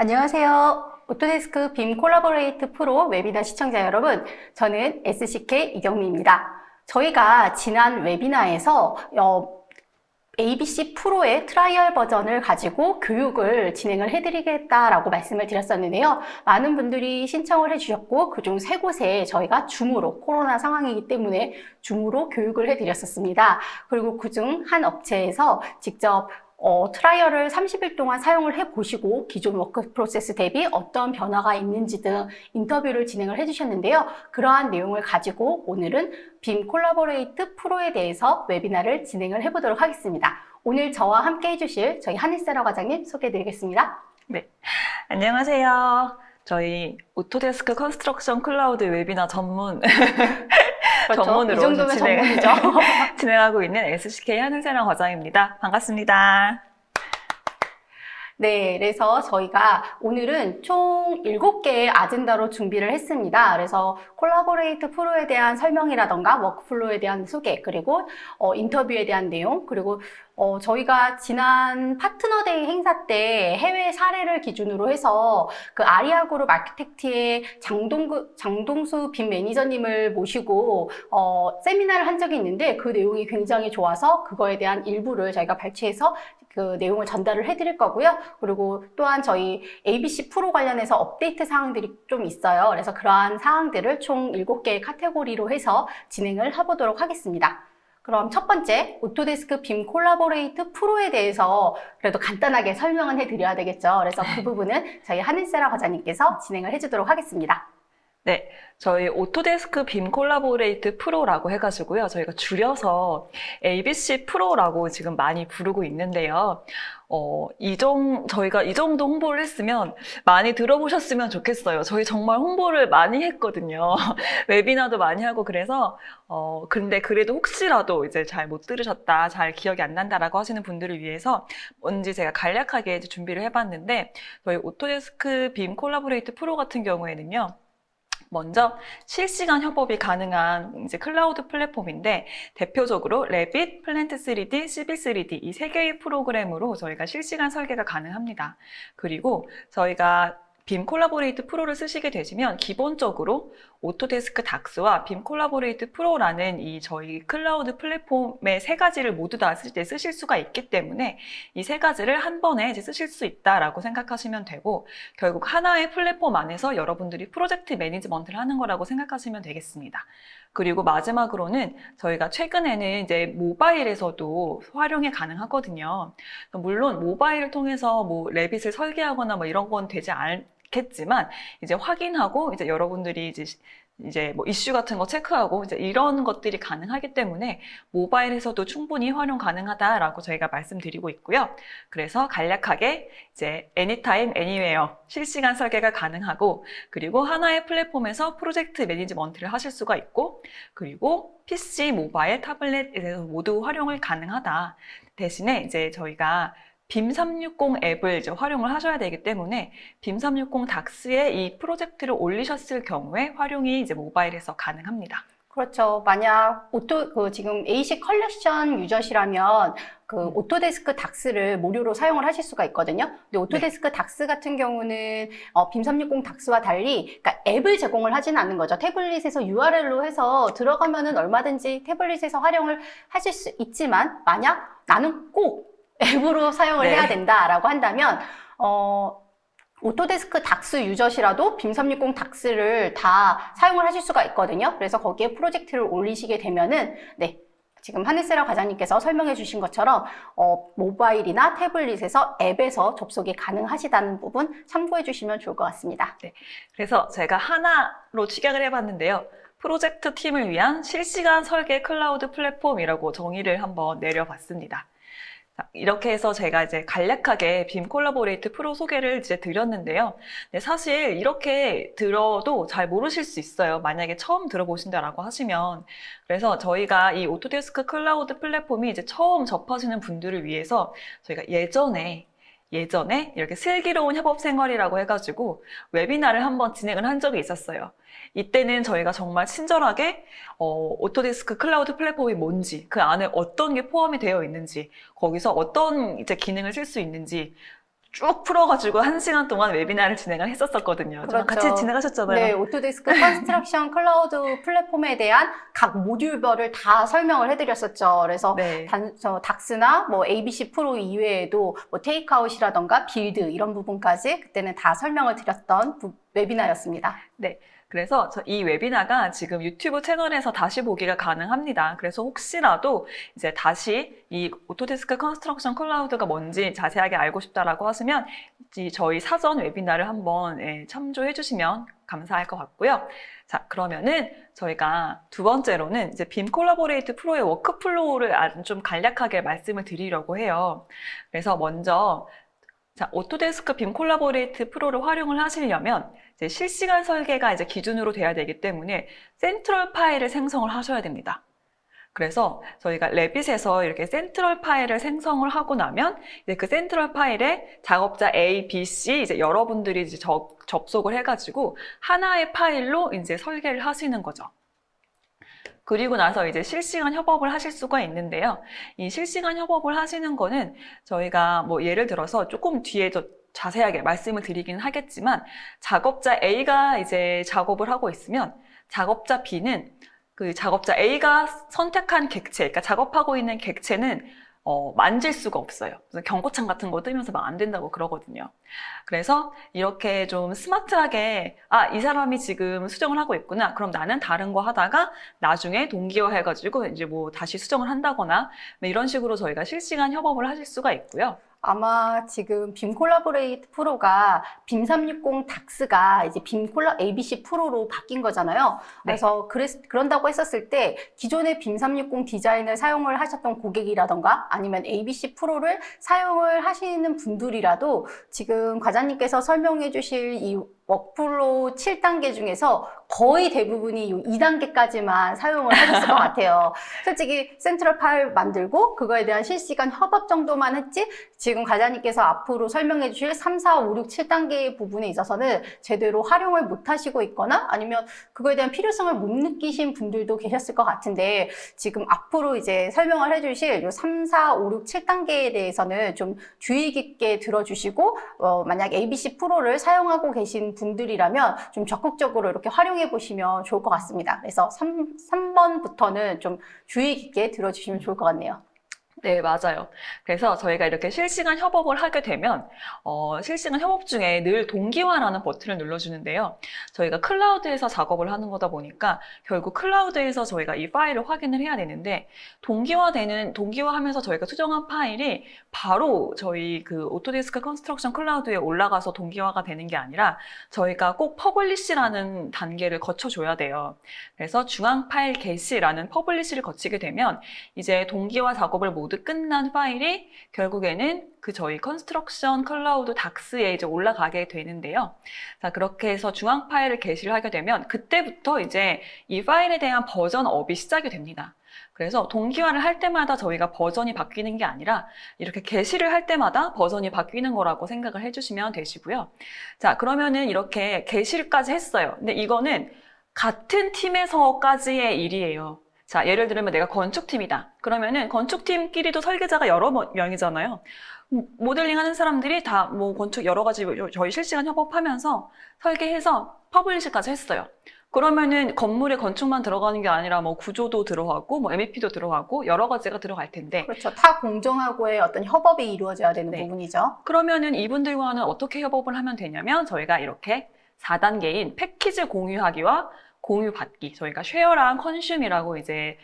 안녕하세요. 오토데스크 빔 콜라보레이트 프로 웨비나 시청자 여러분, 저는 SCK 이경미입니다. 저희가 지난 웨비나에서 ABC 프로의 트라이얼 버전을 가지고 교육을 진행을 해드리겠다라고 말씀을 드렸었는데요. 많은 분들이 신청을 해주셨고 그중 3곳에 저희가 줌으로, 코로나 상황이기 때문에 줌으로 교육을 해드렸었습니다. 그리고 그중 한 업체에서 직접 트라이얼을 30일 동안 사용을 해보시고 기존 워크 프로세스 대비 어떤 변화가 있는지 등 인터뷰를 진행을 해주셨는데요. 그러한 내용을 가지고 오늘은 빔 콜라보레이트 프로에 대해서 웨비나를 진행을 해보도록 하겠습니다. 오늘 저와 함께 해주실 저희 한일세라 과장님 소개해드리겠습니다. 네, 안녕하세요. 저희 오토데스크 컨스트럭션 클라우드 웨비나 그렇죠. 전문으로 이 정도면 전문이죠. 진행하고 있는 SCK 한은세라 과장입니다. 반갑습니다. 네, 그래서 저희가 오늘은 총 7개의 아젠다로 준비를 했습니다. 그래서 콜라보레이트 프로에 대한 설명이라던가 워크플로우에 대한 소개, 그리고 인터뷰에 대한 내용, 그리고 저희가 지난 파트너데이 행사 때 해외 사례를 기준으로 해서 그 아리아그룹 아키텍트의 장동수 빔 매니저님을 모시고 세미나를 한 적이 있는데 그 내용이 굉장히 좋아서 그거에 대한 일부를 저희가 발췌해서 그 내용을 전달을 해드릴 거고요. 그리고 또한 저희 ABC 프로 관련해서 업데이트 사항들이 좀 있어요. 그래서 그러한 사항들을 총 7개의 카테고리로 해서 진행을 해보도록 하겠습니다. 그럼 첫 번째, 오토데스크 빔 콜라보레이트 프로에 대해서 그래도 간단하게 설명은 해드려야 되겠죠. 그래서 그 부분은 저희 한일세라 과장님께서 진행을 해주도록 하겠습니다. 네, 저희 오토데스크 빔 콜라보레이트 프로라고 해가지고요. 저희가 줄여서 ABC 프로라고 지금 많이 부르고 있는데요. 저희가 이 정도 홍보를 했으면 많이 들어보셨으면 좋겠어요. 저희 정말 홍보를 많이 했거든요. 웨비나도 많이 하고 그래서, 근데 그래도 혹시라도 이제 잘 못 들으셨다, 잘 기억이 안 난다라고 하시는 분들을 위해서 뭔지 제가 간략하게 이제 준비를 해봤는데, 저희 오토데스크 빔 콜라보레이트 프로 같은 경우에는요. 먼저 실시간 협업이 가능한 이제 클라우드 플랫폼인데 대표적으로 레빗, 플랜트 3D, 시빌 3D 이 3개의 프로그램으로 저희가 실시간 설계가 가능합니다. 그리고 저희가 빔 콜라보레이트 프로를 쓰시게 되시면 기본적으로 오토데스크 닥스와 빔 콜라보레이트 프로라는 이 저희 클라우드 플랫폼의 3가지를 모두 다 쓰실 수가 있기 때문에 이 3가지를 한 번에 이제 쓰실 수 있다라고 생각하시면 되고 결국 하나의 플랫폼 안에서 여러분들이 프로젝트 매니지먼트를 하는 거라고 생각하시면 되겠습니다. 그리고 마지막으로는 저희가 최근에는 이제 모바일에서도 활용이 가능하거든요. 물론 모바일을 통해서 뭐 레빗을 설계하거나 뭐 이런 건 되지 않겠지만 이제 확인하고 이제 여러분들이 이제 뭐 이슈 같은 거 체크하고 이제 이런 것들이 가능하기 때문에 모바일에서도 충분히 활용 가능하다라고 저희가 말씀드리고 있고요. 그래서 간략하게 이제 anytime, anywhere 실시간 설계가 가능하고 그리고 하나의 플랫폼에서 프로젝트 매니지먼트를 하실 수가 있고 그리고 PC, 모바일, 타블렛에서 모두 활용을 가능하다. 대신에 이제 저희가 빔 360 앱을 이제 활용을 하셔야 되기 때문에 빔 360 닥스에 이 프로젝트를 올리셨을 경우에 활용이 이제 모바일에서 가능합니다. 그렇죠. 만약 지금 AC 컬렉션 유저시라면 오토데스크 닥스를 무료로 사용을 하실 수가 있거든요. 근데 오토데스크 닥스 같은 경우는 빔 360 닥스와 달리 그러니까 앱을 제공을 하지는 않는 거죠. 태블릿에서 URL로 해서 들어가면은 얼마든지 태블릿에서 활용을 하실 수 있지만 만약 나는 꼭 앱으로 사용을 해야 된다라고 한다면 오토데스크 닥스 유저시라도 빔 360 닥스를 다 사용을 하실 수가 있거든요. 그래서 거기에 프로젝트를 올리시게 되면은 지금 한일세라 과장님께서 설명해 주신 것처럼 모바일이나 태블릿에서 앱에서 접속이 가능하시다는 부분 참고해 주시면 좋을 것 같습니다. 네, 그래서 제가 하나로 축약을 해봤는데요. 프로젝트 팀을 위한 실시간 설계 클라우드 플랫폼이라고 정의를 한번 내려봤습니다. 이렇게 해서 제가 이제 간략하게 빔 콜라보레이트 프로 소개를 이제 드렸는데요. 네, 사실 이렇게 들어도 잘 모르실 수 있어요. 만약에 처음 들어보신다라고 하시면. 그래서 저희가 이 오토데스크 클라우드 플랫폼이 이제 처음 접하시는 분들을 위해서 저희가 예전에 이렇게 슬기로운 협업 생활이라고 해가지고 웨비나를 한번 진행을 한 적이 있었어요. 이때는 저희가 정말 친절하게 오토데스크 클라우드 플랫폼이 뭔지, 그 안에 어떤 게 포함이 되어 있는지, 거기서 어떤 이제 기능을 쓸 수 있는지 쭉 풀어가지고 1시간 동안 웨비나를 진행을 했었거든요. 저랑 그렇죠. 같이 진행하셨잖아요. 네, 오토데스크 컨스트럭션 클라우드 플랫폼에 대한 각 모듈별을 다 설명을 해드렸었죠. 그래서 네. 닥스나 뭐 ABC 프로 이외에도 뭐 테이크아웃이라던가 빌드 이런 부분까지 그때는 다 설명을 드렸던 웨비나였습니다. 네. 그래서 이 웨비나가 지금 유튜브 채널에서 다시 보기가 가능합니다. 그래서 혹시라도 이제 다시 이 오토데스크 컨스트럭션 클라우드가 뭔지 자세하게 알고 싶다라고 하시면 저희 사전 웨비나를 한번 참조해 주시면 감사할 것 같고요. 자, 그러면은 저희가 두 번째로는 이제 빔 콜라보레이트 프로의 워크플로우를 아주 좀 간략하게 말씀을 드리려고 해요. 그래서 먼저 자, 오토데스크 빔 콜라보레이트 프로를 활용을 하시려면 이제 실시간 설계가 이제 기준으로 돼야 되기 때문에 센트럴 파일을 생성을 하셔야 됩니다. 그래서 저희가 레빗에서 이렇게 센트럴 파일을 생성을 하고 나면 이제 그 센트럴 파일에 작업자 A, B, C 이제 여러분들이 이제 접속을 해가지고 하나의 파일로 이제 설계를 하시는 거죠. 그리고 나서 이제 실시간 협업을 하실 수가 있는데요. 이 실시간 협업을 하시는 거는 저희가 뭐 예를 들어서 조금 뒤에 더 자세하게 말씀을 드리긴 하겠지만 작업자 A가 이제 작업을 하고 있으면 작업자 B는 그 작업자 A가 선택한 객체, 그러니까 작업하고 있는 객체는 만질 수가 없어요. 그래서 경고창 같은 거 뜨면서 막 안 된다고 그러거든요. 그래서 이렇게 좀 스마트하게 이 사람이 지금 수정을 하고 있구나. 그럼 나는 다른 거 하다가 나중에 동기화 해가지고 이제 뭐 다시 수정을 한다거나 이런 식으로 저희가 실시간 협업을 하실 수가 있고요. 아마 지금 빔 콜라보레이트 프로가 빔 360 닥스가 이제 빔 콜라 ABC 프로로 바뀐 거잖아요. 그래서 그런다고 했었을 때 기존의 빔 360 디자인을 사용을 하셨던 고객이라던가 아니면 ABC 프로를 사용을 하시는 분들이라도 지금 과장님께서 설명해 주실 이 워크플로우 7단계 중에서 거의 대부분이 이 2단계까지만 사용을 하셨을 것 같아요. 솔직히 센트럴 파일 만들고 그거에 대한 실시간 협업 정도만 했지 지금 과장님께서 앞으로 설명해 주실 3, 4, 5, 6, 7단계의 부분에 있어서는 제대로 활용을 못 하시고 있거나 아니면 그거에 대한 필요성을 못 느끼신 분들도 계셨을 것 같은데 지금 앞으로 이제 설명을 해 주실 요 3, 4, 5, 6, 7단계에 대해서는 좀 주의 깊게 들어주시고 만약 ABC 프로를 사용하고 계신 분들이라면 좀 적극적으로 이렇게 활용해 보시면 좋을 것 같습니다. 그래서 3번부터는 좀 주의 깊게 들어주시면 좋을 것 같네요. 네, 맞아요. 그래서 저희가 이렇게 실시간 협업을 하게 되면 실시간 협업 중에 늘 동기화라는 버튼을 눌러주는데요. 저희가 클라우드에서 작업을 하는 거다 보니까 결국 클라우드에서 저희가 이 파일을 확인을 해야 되는데 동기화하면서 저희가 수정한 파일이 바로 저희 그 오토데스크 컨스트럭션 클라우드에 올라가서 동기화가 되는 게 아니라 저희가 꼭 퍼블리시라는 단계를 거쳐줘야 돼요. 그래서 중앙 파일 게시라는 퍼블리시를 거치게 되면 이제 동기화 작업을 모두 끝난 파일이 결국에는 그 저희 컨스트럭션 클라우드 닥스에 이제 올라가게 되는데요. 자, 그렇게 해서 중앙 파일을 게시를 하게 되면 그때부터 이제 이 파일에 대한 버전업이 시작이 됩니다. 그래서 동기화를 할 때마다 저희가 버전이 바뀌는 게 아니라 이렇게 게시를 할 때마다 버전이 바뀌는 거라고 생각을 해주시면 되시고요. 자, 그러면은 이렇게 게시까지 했어요. 근데 이거는 같은 팀에서까지의 일이에요. 자, 예를 들면 내가 건축팀이다. 그러면은 건축팀끼리도 설계자가 여러 명이잖아요. 모델링 하는 사람들이 다 뭐 건축 여러 가지 저희 실시간 협업하면서 설계해서 퍼블리시까지 했어요. 그러면은 건물에 건축만 들어가는 게 아니라 뭐 구조도 들어가고 뭐 MEP도 들어가고 여러 가지가 들어갈 텐데. 그렇죠. 타 공정하고의 어떤 협업이 이루어져야 되는 부분이죠. 그러면은 이분들과는 어떻게 협업을 하면 되냐면 저희가 이렇게 4단계인 패키지 공유하기와 공유받기, 저희가 쉐어랑 컨슘이라고 이제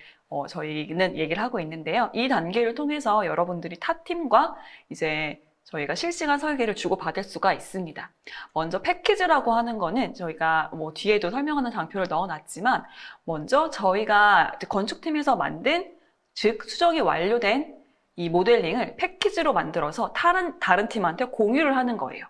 저희는 얘기를 하고 있는데요. 이 단계를 통해서 여러분들이 타 팀과 이제 저희가 실시간 설계를 주고받을 수가 있습니다. 먼저 패키지라고 하는 거는 저희가 뭐 뒤에도 설명하는 장표를 넣어놨지만 먼저 저희가 건축팀에서 만든 즉 수정이 완료된 이 모델링을 패키지로 만들어서 다른 팀한테 공유를 하는 거예요.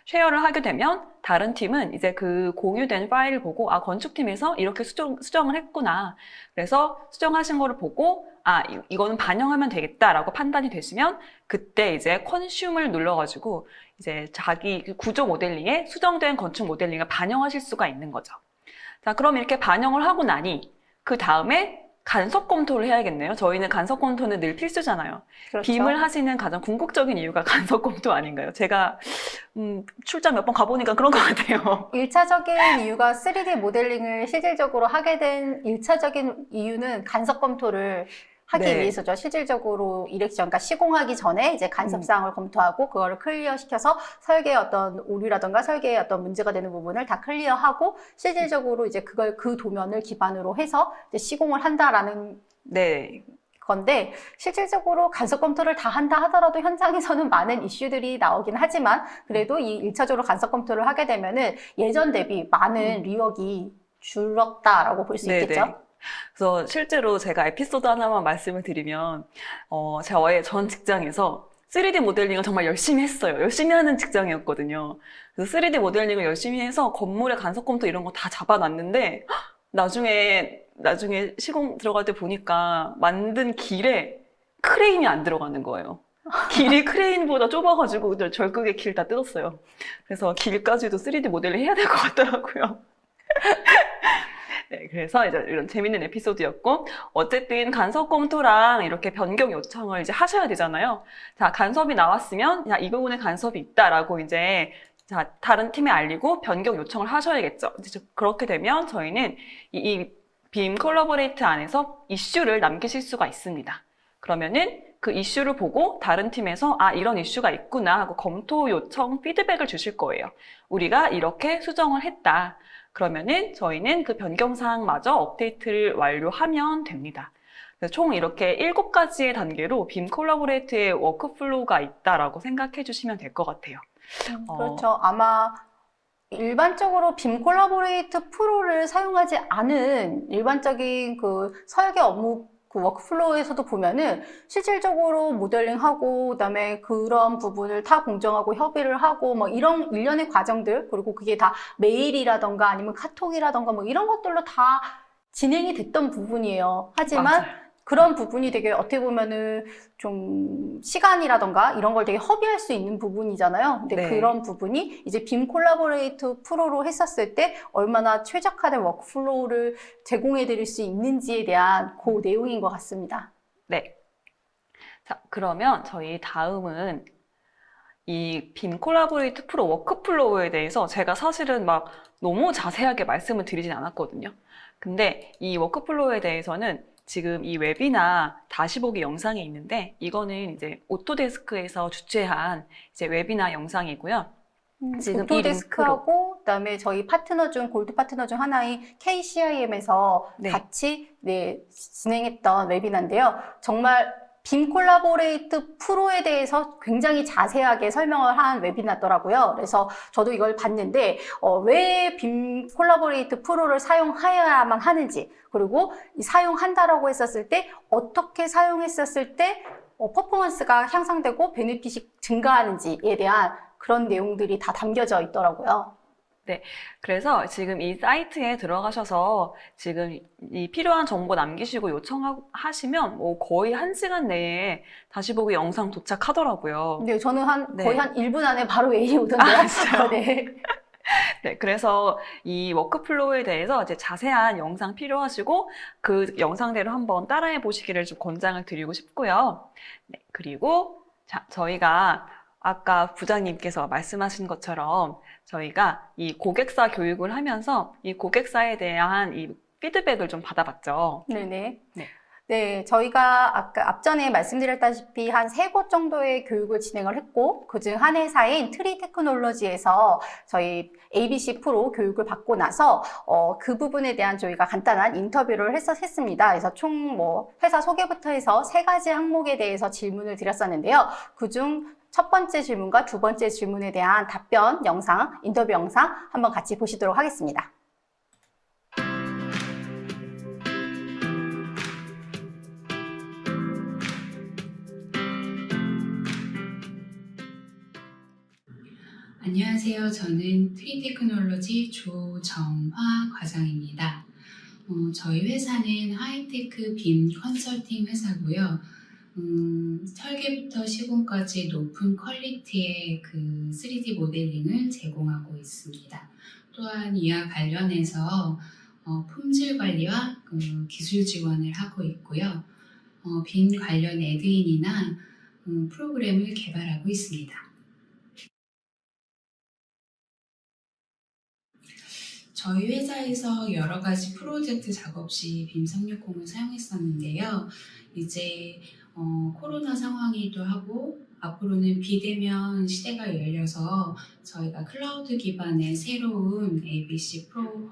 쉐어를 하게 되면 다른 팀은 이제 그 공유된 파일을 보고 건축팀에서 이렇게 수정을 했구나. 그래서 수정하신 거를 보고 이거는 반영하면 되겠다라고 판단이 되시면 그때 이제 컨슘을 눌러가지고 이제 자기 구조 모델링에 수정된 건축 모델링을 반영하실 수가 있는 거죠. 자, 그럼 이렇게 반영을 하고 나니 그 다음에 간섭 검토를 해야겠네요. 저희는 간섭 검토는 늘 필수잖아요. 그렇죠. 빔을 하시는 가장 궁극적인 이유가 간섭 검토 아닌가요? 제가 출장 몇 번 가보니까 그런 것 같아요. 1차적인 이유가 3D 모델링을 실질적으로 하게 된 1차적인 이유는 간섭 검토를 하기 네. 위해서죠. 실질적으로 이렉션, 그러니까 시공하기 전에 이제 간섭 사항을 검토하고 그거를 클리어시켜서 설계의 어떤 오류라던가 설계의 어떤 문제가 되는 부분을 다 클리어하고 실질적으로 이제 그걸 그 도면을 기반으로 해서 이제 시공을 한다라는 네. 건데 실질적으로 간섭 검토를 다 한다 하더라도 현장에서는 많은 이슈들이 나오긴 하지만 그래도 이 1차적으로 간섭 검토를 하게 되면은 예전 대비 많은 리웍이 줄었다라고 볼 수 네네. 있겠죠. 그래서 실제로 제가 에피소드 하나만 말씀을 드리면, 저의 전 직장에서 3D 모델링을 정말 열심히 했어요. 열심히 하는 직장이었거든요. 그래서 3D 모델링을 열심히 해서 건물의 간섭 검토 이런 거 다 잡아놨는데, 나중에 시공 들어갈 때 보니까 만든 길에 크레인이 안 들어가는 거예요. 길이 크레인보다 좁아가지고 절극의 길 다 뜯었어요. 그래서 길까지도 3D 모델링 해야 될 것 같더라고요. 네, 그래서 이제 이런 재밌는 에피소드였고, 어쨌든 간섭 검토랑 이렇게 변경 요청을 이제 하셔야 되잖아요. 자, 간섭이 나왔으면, 야, 이 부분에 간섭이 있다라고 이제, 자, 다른 팀에 알리고 변경 요청을 하셔야겠죠. 이제 그렇게 되면 저희는 이 빔 콜라보레이트 안에서 이슈를 남기실 수가 있습니다. 그러면은 그 이슈를 보고 다른 팀에서 아, 이런 이슈가 있구나 하고 검토 요청 피드백을 주실 거예요. 우리가 이렇게 수정을 했다. 그러면은 저희는 그 변경사항마저 업데이트를 완료하면 됩니다. 그래서 총 이렇게 7가지의 단계로 빔 콜라보레이트의 워크플로우가 있다라고 생각해 주시면 될 것 같아요. 그렇죠. 아마 일반적으로 빔 콜라보레이트 프로를 사용하지 않은 일반적인 그 설계 업무 그 워크플로우에서도 보면은 실질적으로 모델링하고 그다음에 그런 부분을 타 공정하고 협의를 하고 뭐 이런 일련의 과정들 그리고 그게 다 메일이라던가 아니면 카톡이라던가 뭐 이런 것들로 다 진행이 됐던 부분이에요. 하지만 맞아요. 그런 부분이 되게 어떻게 보면은 좀 시간이라던가 이런 걸 되게 허비할 수 있는 부분이잖아요. 근데 네. 그런 부분이 이제 빔 콜라보레이트 프로로 했었을 때 얼마나 최적화된 워크플로우를 제공해 드릴 수 있는지에 대한 그 내용인 것 같습니다. 네. 자, 그러면 저희 다음은 이 빔 콜라보레이트 프로 워크플로우에 대해서 제가 사실은 막 너무 자세하게 말씀을 드리진 않았거든요. 근데 이 워크플로우에 대해서는 지금 이 웹이나 다시 보기 영상이 있는데 이거는 이제 오토데스크에서 주최한 이제 웨비나 영상이고요. 지금 이 오토데스크하고 그다음에 저희 파트너 중 골드 파트너 중 하나인 KCIM에서 네. 같이 진행했던 웨비나인데요. 정말 빔 콜라보레이트 프로에 대해서 굉장히 자세하게 설명을 한 웨비나더라고요. 그래서 저도 이걸 봤는데 왜 빔 콜라보레이트 프로를 사용해야만 하는지 그리고 사용한다라고 했었을 때 어떻게 사용했었을 때 퍼포먼스가 향상되고 베네핏이 증가하는지에 대한 그런 내용들이 다 담겨져 있더라고요. 네, 그래서 지금 이 사이트에 들어가셔서 지금 이 필요한 정보 남기시고 요청하시면 뭐 거의 1시간 내에 다시 보기 영상 도착하더라고요. 네, 저는 네. 거의 한 1분 안에 바로 메일이 오던데요. 아, 진짜요? 네. 네, 그래서 이 워크플로우에 대해서 이제 자세한 영상 필요하시고 그 영상대로 한번 따라해 보시기를 좀 권장을 드리고 싶고요. 네, 그리고 자, 저희가 아까 부장님께서 말씀하신 것처럼 저희가 이 고객사 교육을 하면서 이 고객사에 대한 이 피드백을 좀 받아봤죠. 네네. 네. 네, 저희가 아까 앞전에 말씀드렸다시피 한 3곳 정도의 교육을 진행을 했고, 그중 한 회사인 트리 테크놀로지에서 저희 ABC 프로 교육을 받고 나서, 그 부분에 대한 저희가 간단한 인터뷰를 했습니다. 그래서 총 회사 소개부터 해서 3가지 항목에 대해서 질문을 드렸었는데요. 그중 첫 번째 질문과 두 번째 질문에 대한 답변 영상, 인터뷰 영상 한번 같이 보시도록 하겠습니다. 안녕하세요. 저는 트리테크놀로지 조정화 과장입니다. 저희 회사는 하이테크 빔 컨설팅 회사고요. 설계부터 시공까지 높은 퀄리티의 그 3D 모델링을 제공하고 있습니다. 또한 이와 관련해서 품질 관리와 기술 지원을 하고 있고요. 빔 관련 애드인이나 프로그램을 개발하고 있습니다. 저희 회사에서 여러 가지 프로젝트 작업 시 빔 360을 사용했었는데요. 이제 코로나 상황이기도 하고 앞으로는 비대면 시대가 열려서 저희가 클라우드 기반의 새로운 ABC 프로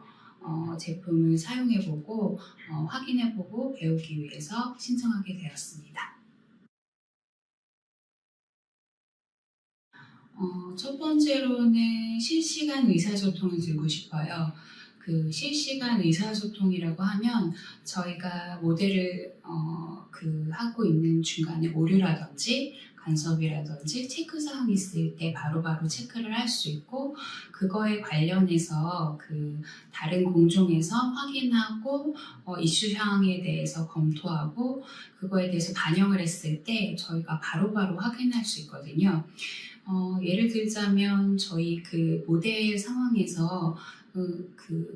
제품을 사용해보고 확인해보고 배우기 위해서 신청하게 되었습니다. 첫 번째로는 실시간 의사소통을 들고 싶어요. 그 실시간 의사소통이라고 하면 저희가 모델을 하고 있는 중간에 오류라든지 간섭이라든지 체크사항이 있을 때 바로바로 체크를 할 수 있고 그거에 관련해서 다른 공종에서 확인하고 이슈 사항에 대해서 검토하고 그거에 대해서 반영을 했을 때 저희가 바로바로 확인할 수 있거든요. 예를 들자면 저희 모델 상황에서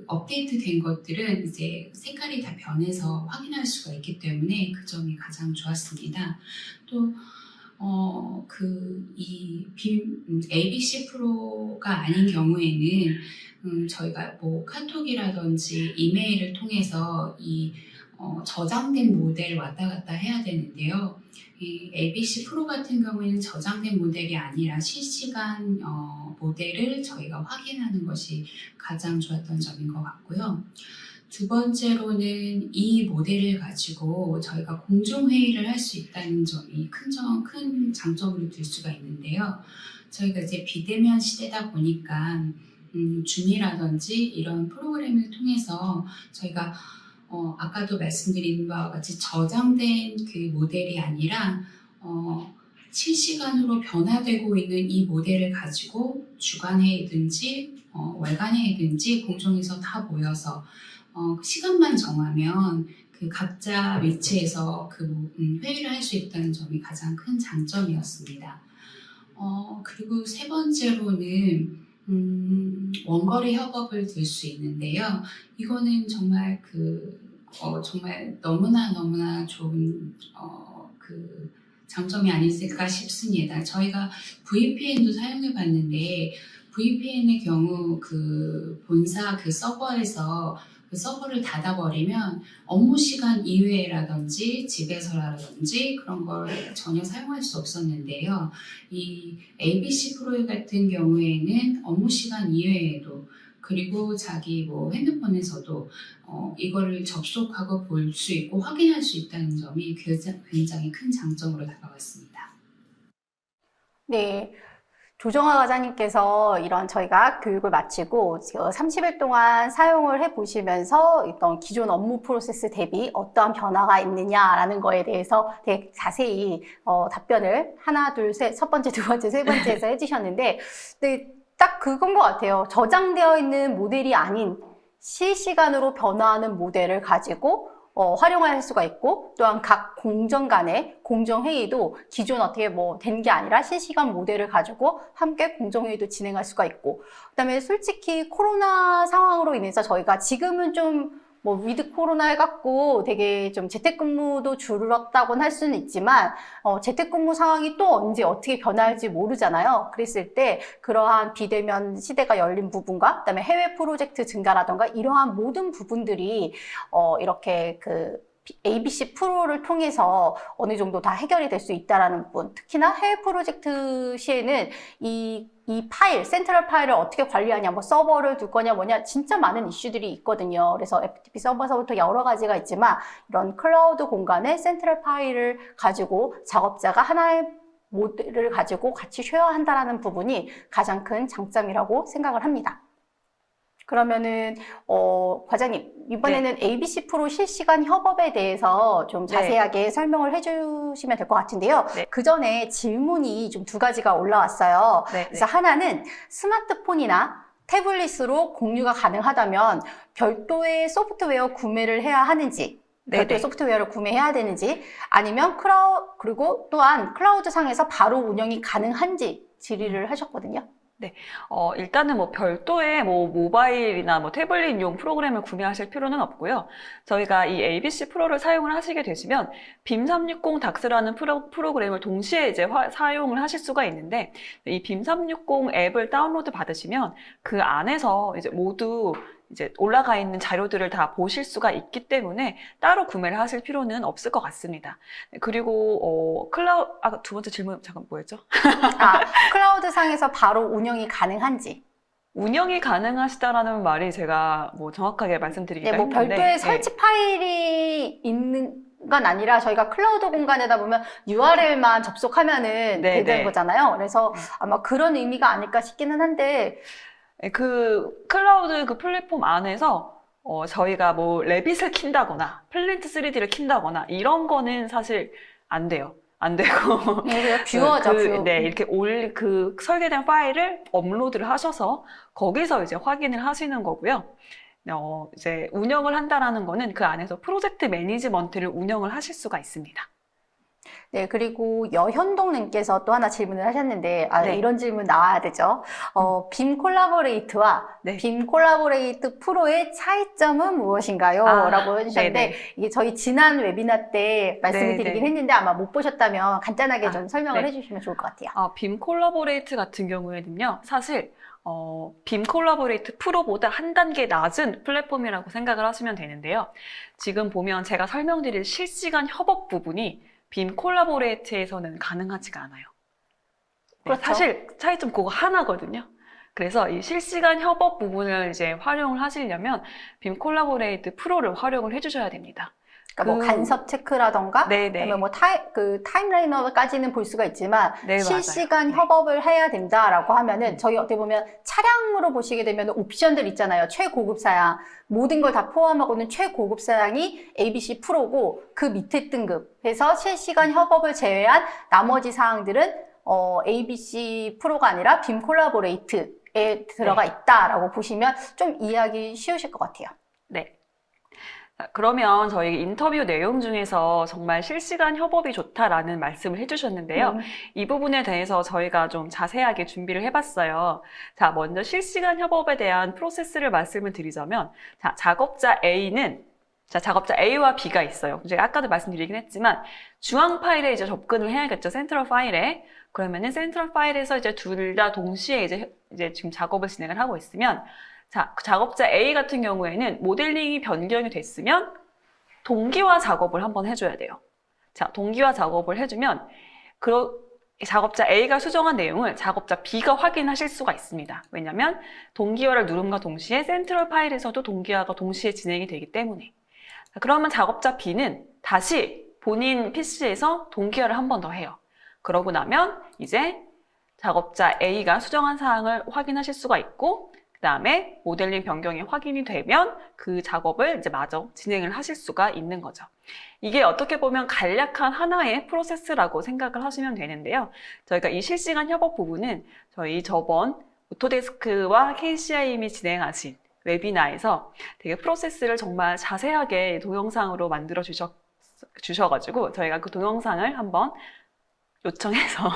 업데이트 된 것들은 이제 색깔이 다 변해서 확인할 수가 있기 때문에 그 점이 가장 좋았습니다. 또 이 ABC 프로가 아닌 경우에는 저희가 뭐 카톡이라든지 이메일을 통해서 저장된 모델을 왔다 갔다 해야 되는데요. 이 ABC 프로 같은 경우에는 저장된 모델이 아니라 실시간 모델을 저희가 확인하는 것이 가장 좋았던 점인 것 같고요. 두 번째로는 이 모델을 가지고 저희가 공중회의를 할 수 있다는 점이 큰 장점으로 들 수가 있는데요. 저희가 이제 비대면 시대다 보니까 줌이라든지 이런 프로그램을 통해서 저희가 아까도 말씀드린 바와 같이 저장된 모델이 아니라 실시간으로 변화되고 있는 이 모델을 가지고 주간회의든지 월간회의든지 공정에서 다 모여서 시간만 정하면 각자 위치에서 회의를 할 수 있다는 점이 가장 큰 장점이었습니다. 그리고 세 번째로는 원거리 협업을 들 수 있는데요. 이거는 정말 정말 너무나 좋은 장점이 아닐까 싶습니다. 저희가 VPN도 사용해 봤는데 VPN의 경우 본사 서버에서 서버를 닫아버리면 업무 시간 이외라든지 집에서라든지 그런 걸 전혀 사용할 수 없었는데요. 이 ABC 프로 같은 경우에는 업무 시간 이외에도 그리고 자기 핸드폰에서도 이거를 접속하고 볼 수 있고 확인할 수 있다는 점이 굉장히 큰 장점으로 다가왔습니다. 네. 조정아 과장님께서 이런 저희가 교육을 마치고 30일 동안 사용을 해보시면서 어떤 기존 업무 프로세스 대비 어떠한 변화가 있느냐라는 거에 대해서 되게 자세히 답변을 하나, 둘, 셋, 첫 번째, 두 번째, 세 번째에서 해주셨는데 딱 그건 것 같아요. 저장되어 있는 모델이 아닌 실시간으로 변화하는 모델을 가지고 활용할 수가 있고 또한 각 공정 간의 공정회의도 기존 어떻게 된 게 아니라 실시간 모델을 가지고 함께 공정회의도 진행할 수가 있고 그다음에 솔직히 코로나 상황으로 인해서 저희가 지금은 좀 위드 코로나 해갖고 되게 좀 재택근무도 줄었다고는 할 수는 있지만 재택근무 상황이 또 언제 어떻게 변할지 모르잖아요. 그랬을 때 그러한 비대면 시대가 열린 부분과 그다음에 해외 프로젝트 증가라던가 이러한 모든 부분들이 이렇게 ABC 프로를 통해서 어느 정도 다 해결이 될 수 있다라는 부분. 특히나 해외 프로젝트 시에는 이 파일, 센트럴 파일을 어떻게 관리하냐, 서버를 둘 거냐, 진짜 많은 이슈들이 있거든요. 그래서 FTP 서버서부터 여러 가지가 있지만 이런 클라우드 공간에 센트럴 파일을 가지고 작업자가 하나의 모델을 가지고 같이 쉐어한다라는 부분이 가장 큰 장점이라고 생각을 합니다. 그러면은 과장님 이번에는 ABC 프로 실시간 협업에 대해서 좀 자세하게 설명을 해주시면 될 것 같은데요. 그 전에 질문이 좀 두 가지가 올라왔어요. 그래서 하나는 스마트폰이나 태블릿으로 공유가 가능하다면 별도의 소프트웨어 구매를 해야 하는지 별도의 소프트웨어를 구매해야 되는지 아니면 그리고 또한 클라우드 상에서 바로 운영이 가능한지 질의를 하셨거든요. 일단은 뭐 별도의 뭐 모바일이나 뭐 태블릿용 프로그램을 구매하실 필요는 없고요. 저희가 이 ABC 프로를 사용을 하시게 되시면 빔 360 닥스라는 프로그램을 동시에 이제 사용을 하실 수가 있는데, 이 빔 360 앱을 다운로드 받으시면 그 안에서 이제 모두 이제 올라가 있는 자료들을 다 보실 수가 있기 때문에 따로 구매를 하실 필요는 없을 것 같습니다. 그리고 두 번째 질문 잠깐 뭐였죠? 클라우드 상에서 바로 운영이 가능한지. 운영이 가능하시다라는 말이 제가 뭐 정확하게 말씀드리기가 뭐 힘든데, 별도의 설치 파일이 있는 건 아니라 저희가 클라우드 공간에다 보면 URL만 접속하면은 되는 거잖아요. 그래서 아마 그런 의미가 아닐까 싶기는 한데, 그 클라우드 그 플랫폼 안에서 저희가 뭐 레빗을 킨다거나 플랜트 3D를 킨다거나 이런 거는 사실 안 돼요. 안 되고 뷰어죠, 뷰어. 네, 이렇게 그 설계된 파일을 업로드를 하셔서 거기서 이제 확인을 하시는 거고요. 이제 운영을 한다라는 거는 그 안에서 프로젝트 매니지먼트를 운영을 하실 수가 있습니다. 네, 그리고 여현동님께서 또 하나 질문을 하셨는데, 네. 이런 질문 나와야 되죠. 빔 콜라보레이트와 네. 빔 콜라보레이트 프로의 차이점은 무엇인가요? 라고 해주셨는데, 네네. 이게 저희 지난 웨비나 때 말씀을 네네. 드리긴 했는데, 아마 못 보셨다면 간단하게 좀 설명을 네. 해주시면 좋을 것 같아요. 빔 콜라보레이트 같은 경우에는요, 사실 빔 콜라보레이트 프로보다 한 단계 낮은 플랫폼이라고 생각을 하시면 되는데요. 지금 보면 제가 설명드릴 실시간 협업 부분이 빔 콜라보레이트에서는 가능하지가 않아요. 그렇죠. 사실 차이점 그거 하나거든요. 그래서 이 실시간 협업 부분을 이제 활용을 하시려면 빔 콜라보레이트 프로를 활용을 해주셔야 됩니다. 그러니까 뭐 간섭 체크라던가, 그다음에 뭐 타임라이너까지는 볼 수가 있지만, 네, 실시간 맞아요. 협업을 해야 된다라고 하면은, 저희 어떻게 보면 차량으로 보시게 되면 옵션들 있잖아요. 최고급 사양. 모든 걸 다 포함하고는 최고급 사양이 ABC 프로고, 그 밑에 등급에서 실시간 협업을 제외한 나머지 사항들은, ABC 프로가 아니라 빔 콜라보레이트에 들어가 있다라고 보시면 좀 이해하기 쉬우실 것 같아요. 네. 그러면 저희 인터뷰 내용 중에서 정말 실시간 협업이 좋다라는 말씀을 해주셨는데요. 이 부분에 대해서 저희가 좀 자세하게 준비를 해봤어요. 자, 먼저 실시간 협업에 대한 프로세스를 말씀을 드리자면, 자, 작업자 A와 B가 있어요. 제가 아까도 말씀드리긴 했지만, 중앙 파일에 이제 접근을 해야겠죠. 센트럴 파일에. 그러면은 센트럴 파일에서 이제 둘 다 동시에 이제 지금 작업을 진행을 하고 있으면, 자, 작업자 A 같은 경우에는 모델링이 변경이 됐으면 동기화 작업을 한번 해줘야 돼요. 자, 동기화 작업을 해주면 작업자 A가 수정한 내용을 작업자 B가 확인하실 수가 있습니다. 왜냐하면 동기화를 누름과 동시에 센트럴 파일에서도 동기화가 동시에 진행이 되기 때문에. 자, 그러면 작업자 B는 다시 본인 PC에서 동기화를 한 번 더 해요. 그러고 나면 이제 작업자 A가 수정한 사항을 확인하실 수가 있고, 그 다음에 모델링 변경이 확인이 되면 그 작업을 이제 마저 진행을 하실 수가 있는 거죠. 이게 어떻게 보면 간략한 하나의 프로세스라고 생각을 하시면 되는데요. 저희가 이 실시간 협업 부분은 저희 저번 오토데스크와 KCIM이 진행하신 웨비나에서 되게 프로세스를 정말 자세하게 동영상으로 만들어 주셔가지고 저희가 그 동영상을 한번 요청해서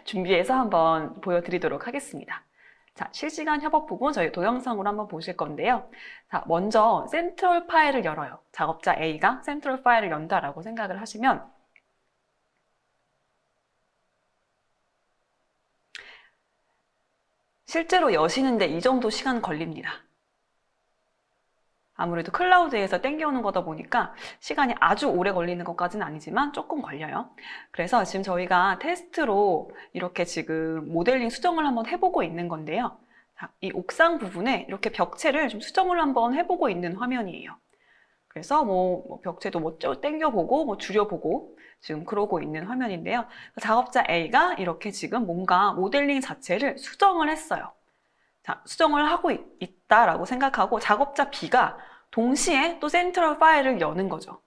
준비해서 한번 보여드리도록 하겠습니다. 자, 실시간 협업 부분 저희 동영상으로 한번 보실 건데요. 자, 먼저 센트럴 파일을 열어요. 작업자 A가 센트럴 파일을 연다라고 생각을 하시면 실제로 여시는데 이 정도 시간 걸립니다. 아무래도 클라우드에서 땡겨오는 거다 보니까 시간이 아주 오래 걸리는 것까지는 아니지만 조금 걸려요. 그래서 지금 저희가 테스트로 이렇게 지금 모델링 수정을 한번 해보고 있는 건데요. 자, 이 옥상 부분에 이렇게 벽체를 좀 수정을 한번 해보고 있는 화면이에요. 그래서 뭐 벽체도 뭐 땡겨보고 뭐 줄여보고 지금 그러고 있는 화면인데요. 작업자 A가 이렇게 지금 뭔가 모델링 자체를 수정을 했어요. 자, 수정을 하고 있다라고 생각하고 작업자 B가 동시에 또 센트럴 파일을 여는 거죠.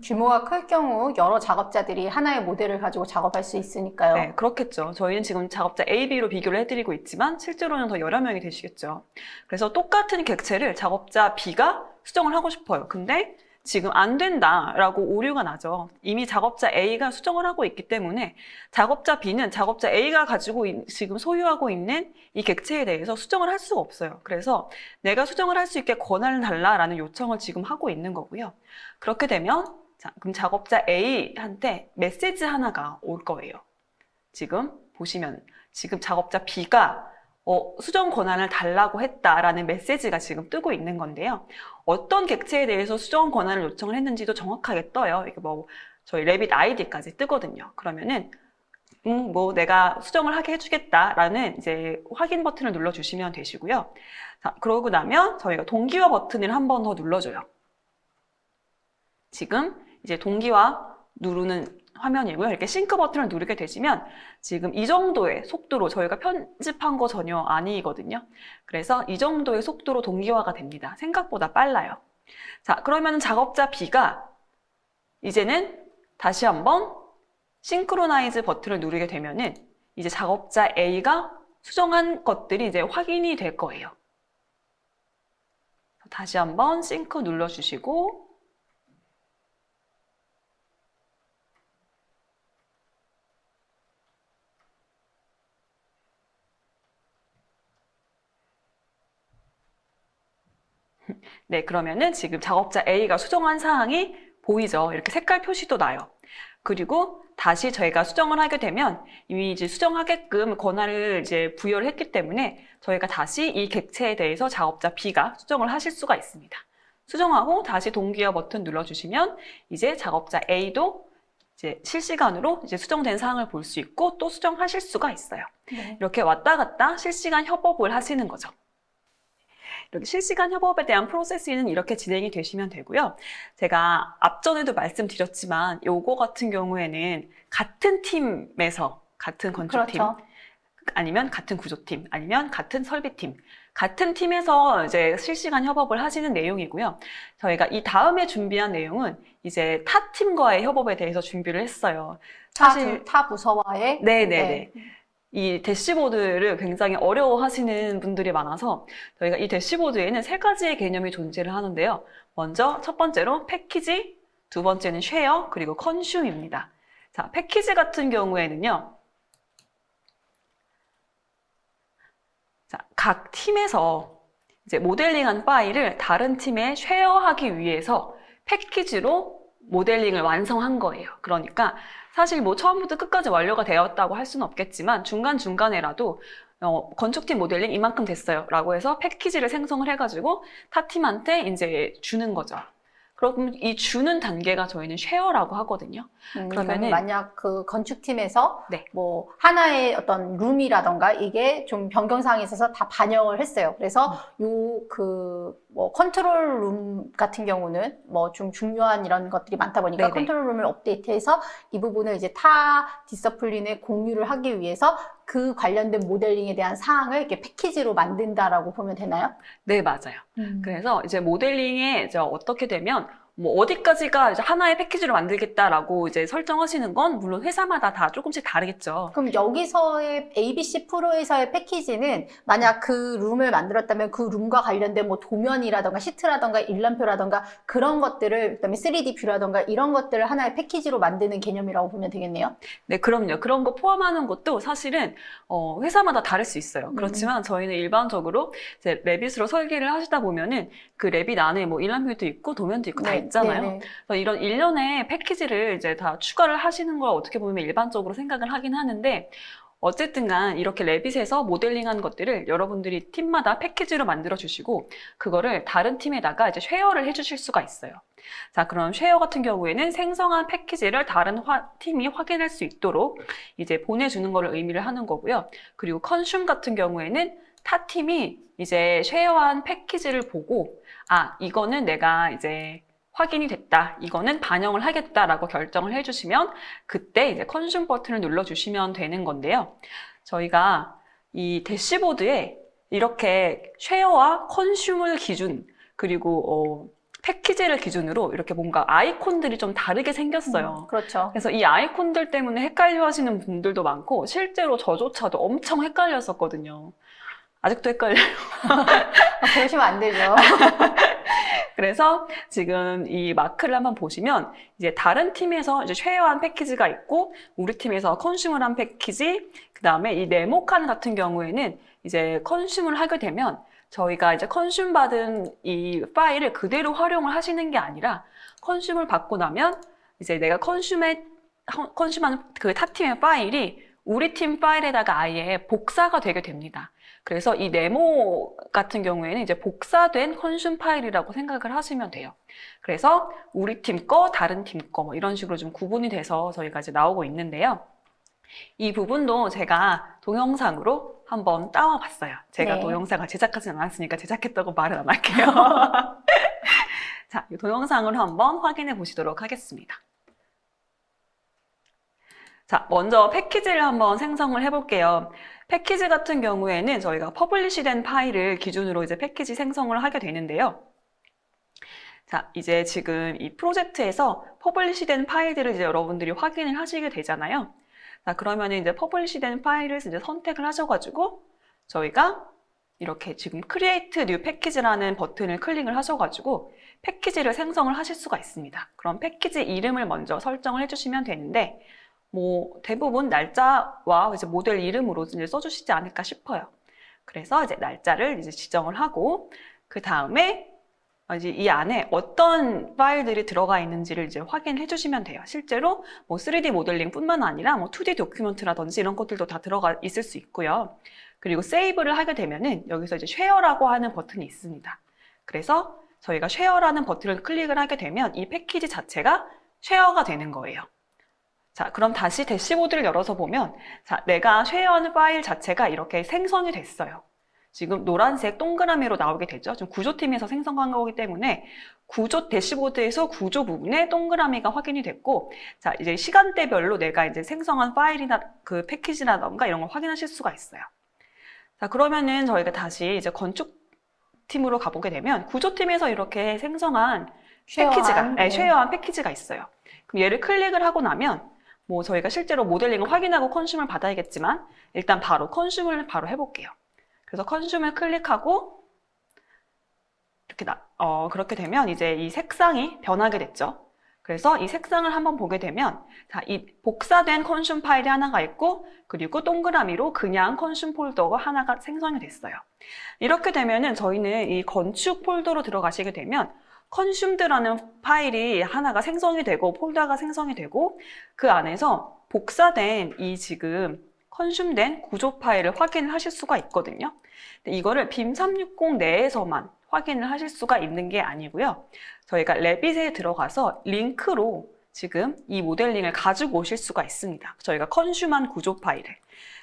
규모가 클 경우 여러 작업자들이 하나의 모델을 가지고 작업할 수 있으니까요. 네, 그렇겠죠. 저희는 지금 작업자 A, B로 비교를 해드리고 있지만 실제로는 더 여러 명이 되시겠죠. 그래서 똑같은 객체를 작업자 B가 수정을 하고 싶어요. 근데 지금 안 된다라고 오류가 나죠. 이미 작업자 A가 수정을 하고 있기 때문에 작업자 B는 작업자 A가 지금 소유하고 있는 이 객체에 대해서 수정을 할 수가 없어요. 그래서 내가 수정을 할 수 있게 권한을 달라라는 요청을 지금 하고 있는 거고요. 그렇게 되면 그럼 작업자 A한테 메시지 하나가 올 거예요. 지금 보시면 지금 작업자 B가 수정 권한을 달라고 했다라는 메시지가 지금 뜨고 있는 건데요. 어떤 객체에 대해서 수정 권한을 요청을 했는지도 정확하게 떠요. 이게 뭐 저희 레빗 아이디까지 뜨거든요. 그러면은 뭐 내가 수정을 하게 해주겠다라는 이제 확인 버튼을 눌러주시면 되시고요. 자, 그러고 나면 저희가 동기화 버튼을 한 번 더 눌러줘요. 지금 이제 동기화 누르는 화면이고요. 이렇게 싱크 버튼을 누르게 되시면 지금 이 정도의 속도로 저희가 편집한 거 전혀 아니거든요. 그래서 이 정도의 속도로 동기화가 됩니다. 생각보다 빨라요. 자, 그러면 작업자 B가 이제는 다시 한번 싱크로나이즈 버튼을 누르게 되면은 이제 작업자 A가 수정한 것들이 이제 확인이 될 거예요. 다시 한번 싱크 눌러주시고 네, 그러면은 지금 작업자 A가 수정한 사항이 보이죠? 이렇게 색깔 표시도 나요. 그리고 다시 저희가 수정을 하게 되면 이미 이제 수정하게끔 권한을 이제 부여를 했기 때문에 저희가 다시 이 객체에 대해서 작업자 B가 수정을 하실 수가 있습니다. 수정하고 다시 동기화 버튼 눌러주시면 이제 작업자 A도 이제 실시간으로 이제 수정된 사항을 볼 수 있고 또 수정하실 수가 있어요. 네. 이렇게 왔다 갔다 실시간 협업을 하시는 거죠. 이렇게 실시간 협업에 대한 프로세스는 이렇게 진행이 되시면 되고요. 제가 앞전에도 말씀드렸지만 요거 같은 경우에는 같은 팀에서 같은 건축팀 그렇죠. 아니면 같은 구조팀 아니면 같은 설비팀 같은 팀에서 이제 실시간 협업을 하시는 내용이고요. 저희가 이 다음에 준비한 내용은 이제 타 팀과의 협업에 대해서 준비를 했어요. 타 부서와의 네네네. 이 대시보드를 굉장히 어려워하시는 분들이 많아서 저희가 이 대시보드에는 3가지의 개념이 존재를 하는데요. 먼저 첫 번째로 패키지, 두 번째는 쉐어, 그리고 컨슘입니다. 자, 패키지 같은 경우에는요. 자, 각 팀에서 이제 모델링한 파일을 다른 팀에 쉐어하기 위해서 패키지로 모델링을 완성한 거예요. 그러니까 사실 뭐 처음부터 끝까지 완료가 되었다고 할 수는 없겠지만 중간중간에라도 건축팀 모델링 이만큼 됐어요 라고 해서 패키지를 생성을 해가지고 타 팀한테 이제 주는 거죠. 그럼 이 주는 단계가 저희는 쉐어라고 하거든요. 그러면은 만약 그 건축팀에서 네. 뭐 하나의 어떤 룸이라던가 이게 좀 변경사항이 있어서 다 반영을 했어요. 그래서 요 뭐 컨트롤 룸 같은 경우는 뭐 좀 중요한 이런 것들이 많다 보니까 네네. 컨트롤 룸을 업데이트해서 이 부분을 이제 타 디서플린에 공유를 하기 위해서 그 관련된 모델링에 대한 사항을 이렇게 패키지로 만든다라고 보면 되나요? 네, 맞아요. 그래서 이제 모델링에 이제 어떻게 되면 뭐 어디까지가 이제 하나의 패키지로 만들겠다라고 이제 설정하시는 건 물론 회사마다 다 조금씩 다르겠죠. 그럼 여기서의 ABC 프로에서의 패키지는 만약 그 룸을 만들었다면 그 룸과 관련된 뭐 도면이라던가 시트라던가 일람표라던가 그런 것들을 그다음에 3D 뷰라던가 이런 것들을 하나의 패키지로 만드는 개념이라고 보면 되겠네요. 네, 그럼요. 그런 거 포함하는 것도 사실은 회사마다 다를 수 있어요. 그렇지만 저희는 일반적으로 이제 레빗으로 설계를 하시다 보면은 그 레빗 안에 뭐 일람표도 있고 도면도 있고 다 있잖아요. 네네. 그래서 이런 일련의 패키지를 이제 다 추가를 하시는 걸 어떻게 보면 일반적으로 생각을 하긴 하는데 어쨌든 간 이렇게 레빗에서 모델링한 것들을 여러분들이 팀마다 패키지로 만들어 주시고 그거를 다른 팀에다가 이제 쉐어를 해 주실 수가 있어요. 자, 그럼 쉐어 같은 경우에는 생성한 패키지를 다른 팀이 확인할 수 있도록 이제 보내주는 거를 의미를 하는 거고요. 그리고 컨슘 같은 경우에는 타 팀이 이제 쉐어한 패키지를 보고 이거는 내가 이제 확인이 됐다. 이거는 반영을 하겠다라고 결정을 해주시면 그때 이제 컨슘 버튼을 눌러주시면 되는 건데요. 저희가 이 대시보드에 이렇게 쉐어와 컨슘을 기준 그리고 패키지를 기준으로 이렇게 뭔가 아이콘들이 좀 다르게 생겼어요. 그렇죠. 그래서 이 아이콘들 때문에 헷갈려 하시는 분들도 많고 실제로 저조차도 엄청 헷갈렸었거든요. 아직도 헷갈려요. 그러시면 안 되죠. 그래서 지금 이 마크를 한번 보시면 이제 다른 팀에서 이제 쉐어한 패키지가 있고 우리 팀에서 컨슈머한 패키지, 그다음에 이 네모칸 같은 경우에는 이제 컨슈머를 하게 되면 저희가 이제 컨슈머 받은 이 파일을 그대로 활용을 하시는 게 아니라 컨슈머를 받고 나면 이제 내가 컨슈머하는 그 타 팀의 파일이 우리 팀 파일에다가 아예 복사가 되게 됩니다. 그래서 이 네모 같은 경우에는 이제 복사된 컨슘 파일이라고 생각을 하시면 돼요. 그래서 우리 팀 거, 다른 팀 거 뭐 이런 식으로 좀 구분이 돼서 저희가 이제 나오고 있는데요. 이 부분도 제가 동영상으로 한번 따와 봤어요. 제가 네. 동영상을 제작하진 않았으니까 제작했다고 말은 안 할게요. 자, 이 동영상을 한번 확인해 보시도록 하겠습니다. 자, 먼저 패키지를 한번 생성을 해볼게요. 패키지 같은 경우에는 저희가 퍼블리시된 파일을 기준으로 이제 패키지 생성을 하게 되는데요. 자, 이제 지금 이 프로젝트에서 퍼블리시된 파일들을 이제 여러분들이 확인을 하시게 되잖아요. 자, 그러면 이제 퍼블리시된 파일을 이제 선택을 하셔가지고 저희가 이렇게 지금 Create New Package라는 버튼을 클릭을 하셔가지고 패키지를 생성을 하실 수가 있습니다. 그럼 패키지 이름을 먼저 설정을 해주시면 되는데 뭐 대부분 날짜와 이제 모델 이름으로 이제 써주시지 않을까 싶어요. 그래서 이제 날짜를 이제 지정을 하고 그 다음에 이제 이 안에 어떤 파일들이 들어가 있는지를 이제 확인해 주시면 돼요. 실제로 뭐 3D 모델링뿐만 아니라 뭐 2D 도큐먼트라든지 이런 것들도 다 들어가 있을 수 있고요. 그리고 세이브를 하게 되면은 여기서 이제 쉐어라고 하는 버튼이 있습니다. 그래서 저희가 쉐어라는 버튼을 클릭을 하게 되면 이 패키지 자체가 쉐어가 되는 거예요. 자, 그럼 다시 대시보드를 열어서 보면 자, 내가 쉐어하는 파일 자체가 이렇게 생성이 됐어요. 지금 노란색 동그라미로 나오게 되죠. 지금 구조팀에서 생성한 거기 때문에 구조 대시보드에서 구조 부분에 동그라미가 확인이 됐고, 자, 이제 시간대별로 내가 이제 생성한 파일이나 그 패키지라던가 이런 걸 확인하실 수가 있어요. 자, 그러면은 저희가 다시 이제 건축팀으로 가보게 되면 구조팀에서 이렇게 생성한 쉐어한 패키지가 있어요. 그럼 얘를 클릭을 하고 나면 뭐 저희가 실제로 모델링을 확인하고 컨슘을 받아야겠지만 일단 바로 컨슘을 바로 해볼게요. 그래서 컨슘을 클릭하고 이렇게 그렇게 되면 이제 이 색상이 변하게 됐죠. 그래서 이 색상을 한번 보게 되면 자, 이 복사된 컨슘 파일이 하나가 있고 그리고 동그라미로 그냥 컨슘 폴더가 하나가 생성이 됐어요. 이렇게 되면은 저희는 이 건축 폴더로 들어가시게 되면 컨슘드라는 파일이 하나가 생성이 되고 폴더가 생성이 되고 그 안에서 복사된 이 지금 컨슘된 구조 파일을 확인을 하실 수가 있거든요. 근데 이거를 빔 360 내에서만 확인을 하실 수가 있는 게 아니고요. 저희가 레빗에 들어가서 링크로 지금 이 모델링을 가지고 오실 수가 있습니다. 저희가 컨슘한 구조 파일을.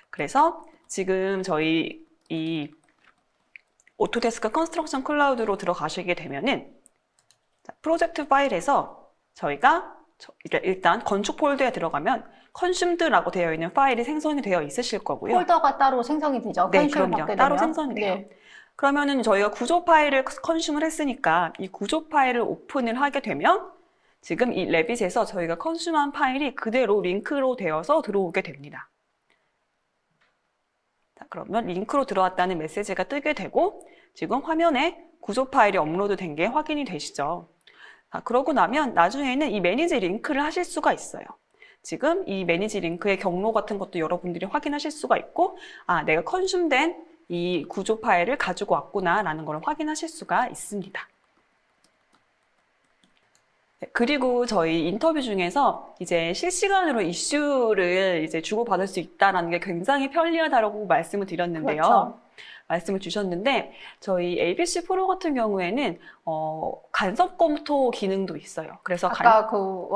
그래서 지금 저희 이 오토데스크 컨스트럭션 클라우드로 들어가시게 되면은 프로젝트 파일에서 저희가 일단 건축 폴더에 들어가면 컨슘드라고 되어 있는 파일이 생성이 되어 있으실 거고요. 폴더가 따로 생성이 되죠. 네, 컨슘을 그럼요. 받게 따로 되면. 생성이 돼요. 네. 그러면은 저희가 구조 파일을 컨슘을 했으니까 이 구조 파일을 오픈을 하게 되면 지금 이 레빗에서 저희가 컨슘한 파일이 그대로 링크로 되어서 들어오게 됩니다. 자, 그러면 링크로 들어왔다는 메시지가 뜨게 되고 지금 화면에 구조 파일이 업로드 된 게 확인이 되시죠. 자, 그러고 나면 나중에는 이 매니지 링크를 하실 수가 있어요. 지금 이 매니지 링크의 경로 같은 것도 여러분들이 확인하실 수가 있고 아, 내가 컨슘된 이 구조 파일을 가지고 왔구나 라는 걸 확인하실 수가 있습니다. 네, 그리고 저희 인터뷰 중에서 이제 실시간으로 이슈를 이제 주고받을 수 있다는 게 굉장히 편리하다고 말씀을 드렸는데요. 그렇죠. 말씀을 주셨는데 저희 ABC 프로 같은 경우에는 간섭 검토 기능도 있어요. 그래서 아까 그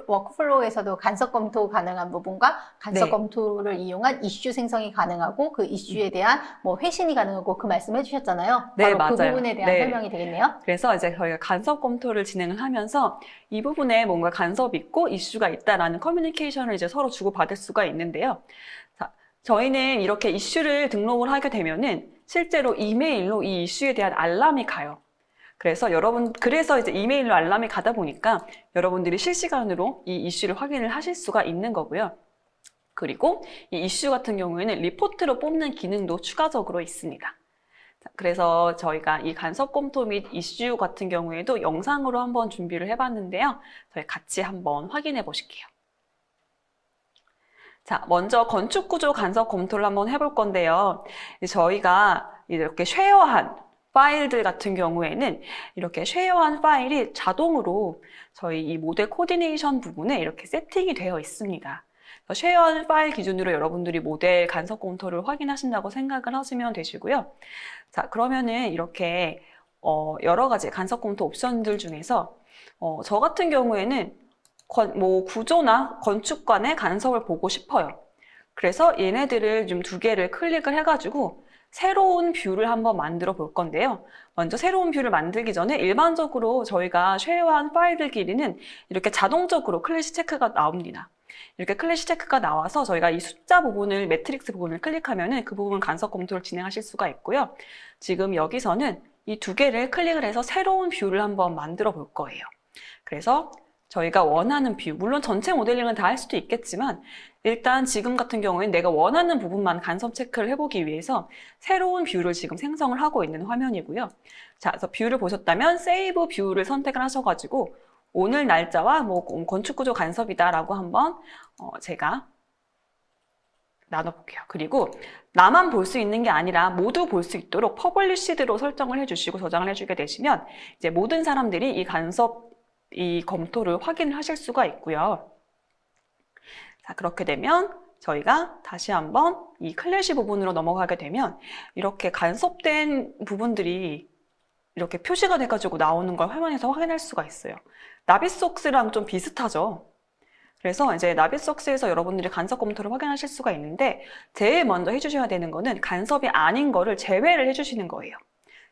워크플로우에서도 간섭 검토 가능한 부분과 간섭 네. 검토를 이용한 이슈 생성이 가능하고 그 이슈에 대한 뭐 회신이 가능하고 그 말씀해 주셨잖아요. 네, 바로 그 맞아요. 부분에 대한 네. 설명이 되겠네요. 그래서 이제 저희가 간섭 검토를 진행을 하면서 이 부분에 뭔가 간섭이 있고 이슈가 있다라는 커뮤니케이션을 이제 서로 주고받을 수가 있는데요. 자, 저희는 이렇게 이슈를 등록을 하게 되면은 실제로 이메일로 이 이슈에 대한 알람이 가요. 그래서 이제 이메일로 알람이 가다 보니까 여러분들이 실시간으로 이 이슈를 확인을 하실 수가 있는 거고요. 그리고 이 이슈 같은 경우에는 리포트로 뽑는 기능도 추가적으로 있습니다. 그래서 저희가 이 간섭 검토 및 이슈 같은 경우에도 영상으로 한번 준비를 해봤는데요. 저희 같이 한번 확인해 보실게요. 자, 먼저 건축구조 간섭 검토를 한번 해볼 건데요. 저희가 이렇게 쉐어한 파일들 같은 경우에는 이렇게 쉐어한 파일이 자동으로 저희 이 모델 코디네이션 부분에 이렇게 세팅이 되어 있습니다. 쉐어한 파일 기준으로 여러분들이 모델 간섭 검토를 확인하신다고 생각을 하시면 되시고요. 자, 그러면은 이렇게 여러 가지 간섭 검토 옵션들 중에서 저 같은 경우에는 구조나 건축관의 간섭을 보고 싶어요. 그래서 얘네들을 좀 두 개를 클릭을 해가지고 새로운 뷰를 한번 만들어 볼 건데요. 먼저 새로운 뷰를 만들기 전에 일반적으로 저희가 쉐어한 파일들끼리는 이렇게 자동적으로 클래시 체크가 나옵니다. 이렇게 클래시 체크가 나와서 저희가 이 숫자 부분을, 매트릭스 부분을 클릭하면은 그 부분 간섭 검토를 진행하실 수가 있고요. 지금 여기서는 이 두 개를 클릭을 해서 새로운 뷰를 한번 만들어 볼 거예요. 그래서 저희가 원하는 뷰, 물론 전체 모델링은 다 할 수도 있겠지만 일단 지금 같은 경우에는 내가 원하는 부분만 간섭 체크를 해보기 위해서 새로운 뷰를 지금 생성을 하고 있는 화면이고요. 자, 그래서 뷰를 보셨다면 세이브 뷰를 선택을 하셔가지고 오늘 날짜와 건축구조 간섭이다라고 한번 제가 나눠볼게요. 그리고 나만 볼 수 있는 게 아니라 모두 볼 수 있도록 퍼블리시드로 설정을 해주시고 저장을 해주게 되시면 이제 모든 사람들이 이 검토를 확인을 하실 수가 있고요. 자, 그렇게 되면 저희가 다시 한번 이 클래시 부분으로 넘어가게 되면 이렇게 간섭된 부분들이 이렇게 표시가 돼가지고 나오는 걸 화면에서 확인할 수가 있어요. 나비소스랑 좀 비슷하죠. 그래서 이제 나비소스에서 여러분들이 간섭 검토를 확인하실 수가 있는데 제일 먼저 해주셔야 되는 거는 간섭이 아닌 거를 제외를 해주시는 거예요.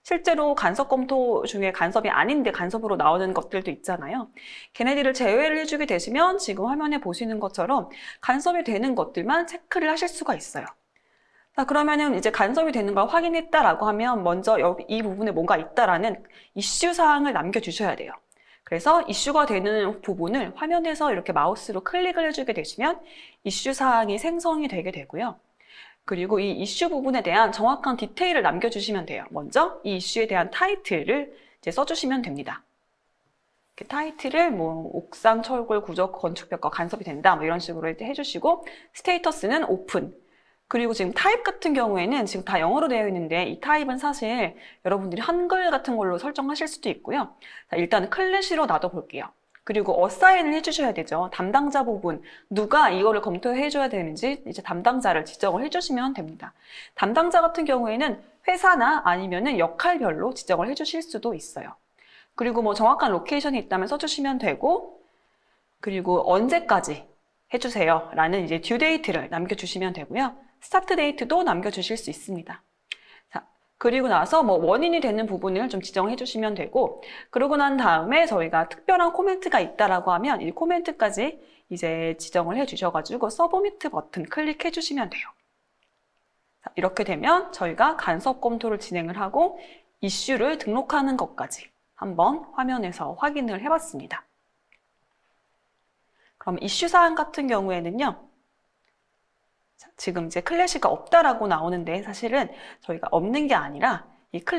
실제로 간섭 검토 중에 간섭이 아닌데 간섭으로 나오는 것들도 있잖아요. 걔네들을 제외를 해주게 되시면 지금 화면에 보시는 것처럼 간섭이 되는 것들만 체크를 하실 수가 있어요. 자, 그러면은 이제 간섭이 되는 걸 확인했다라고 하면 먼저 여기 이 부분에 뭔가 있다라는 이슈 사항을 남겨주셔야 돼요. 그래서 이슈가 되는 부분을 화면에서 이렇게 마우스로 클릭을 해주게 되시면 이슈 사항이 생성이 되게 되고요. 그리고 이 이슈 부분에 대한 정확한 디테일을 남겨주시면 돼요. 먼저 이 이슈에 대한 타이틀을 이제 써주시면 됩니다. 이렇게 타이틀을 옥상 철골 구조 건축벽과 간섭이 된다 이런 식으로 해주시고 스테이터스는 오픈. 그리고 지금 타입 같은 경우에는 지금 다 영어로 되어 있는데 이 타입은 사실 여러분들이 한글 같은 걸로 설정하실 수도 있고요. 자, 일단 클래시로 놔둬볼게요. 그리고 어사인을 해주셔야 되죠. 담당자 부분, 누가 이거를 검토해줘야 되는지 이제 담당자를 지정을 해주시면 됩니다. 담당자 같은 경우에는 회사나 아니면은 역할별로 지정을 해주실 수도 있어요. 그리고 정확한 로케이션이 있다면 써주시면 되고, 그리고 언제까지 해주세요 라는 이제 듀 데이트를 남겨주시면 되고요. 스타트 데이트도 남겨주실 수 있습니다. 자, 그리고 나서 원인이 되는 부분을 좀 지정해 주시면 되고, 그러고 난 다음에 저희가 특별한 코멘트가 있다라고 하면 이 코멘트까지 이제 지정을 해 주셔가지고 서브미트 버튼 클릭해 주시면 돼요. 자, 이렇게 되면 저희가 간섭 검토를 진행을 하고 이슈를 등록하는 것까지 한번 화면에서 확인을 해봤습니다. 그럼 이슈 사항 같은 경우에는요. 지금 이제 클래시가 없다라고 나오는데 사실은 저희가 없는 게 아니라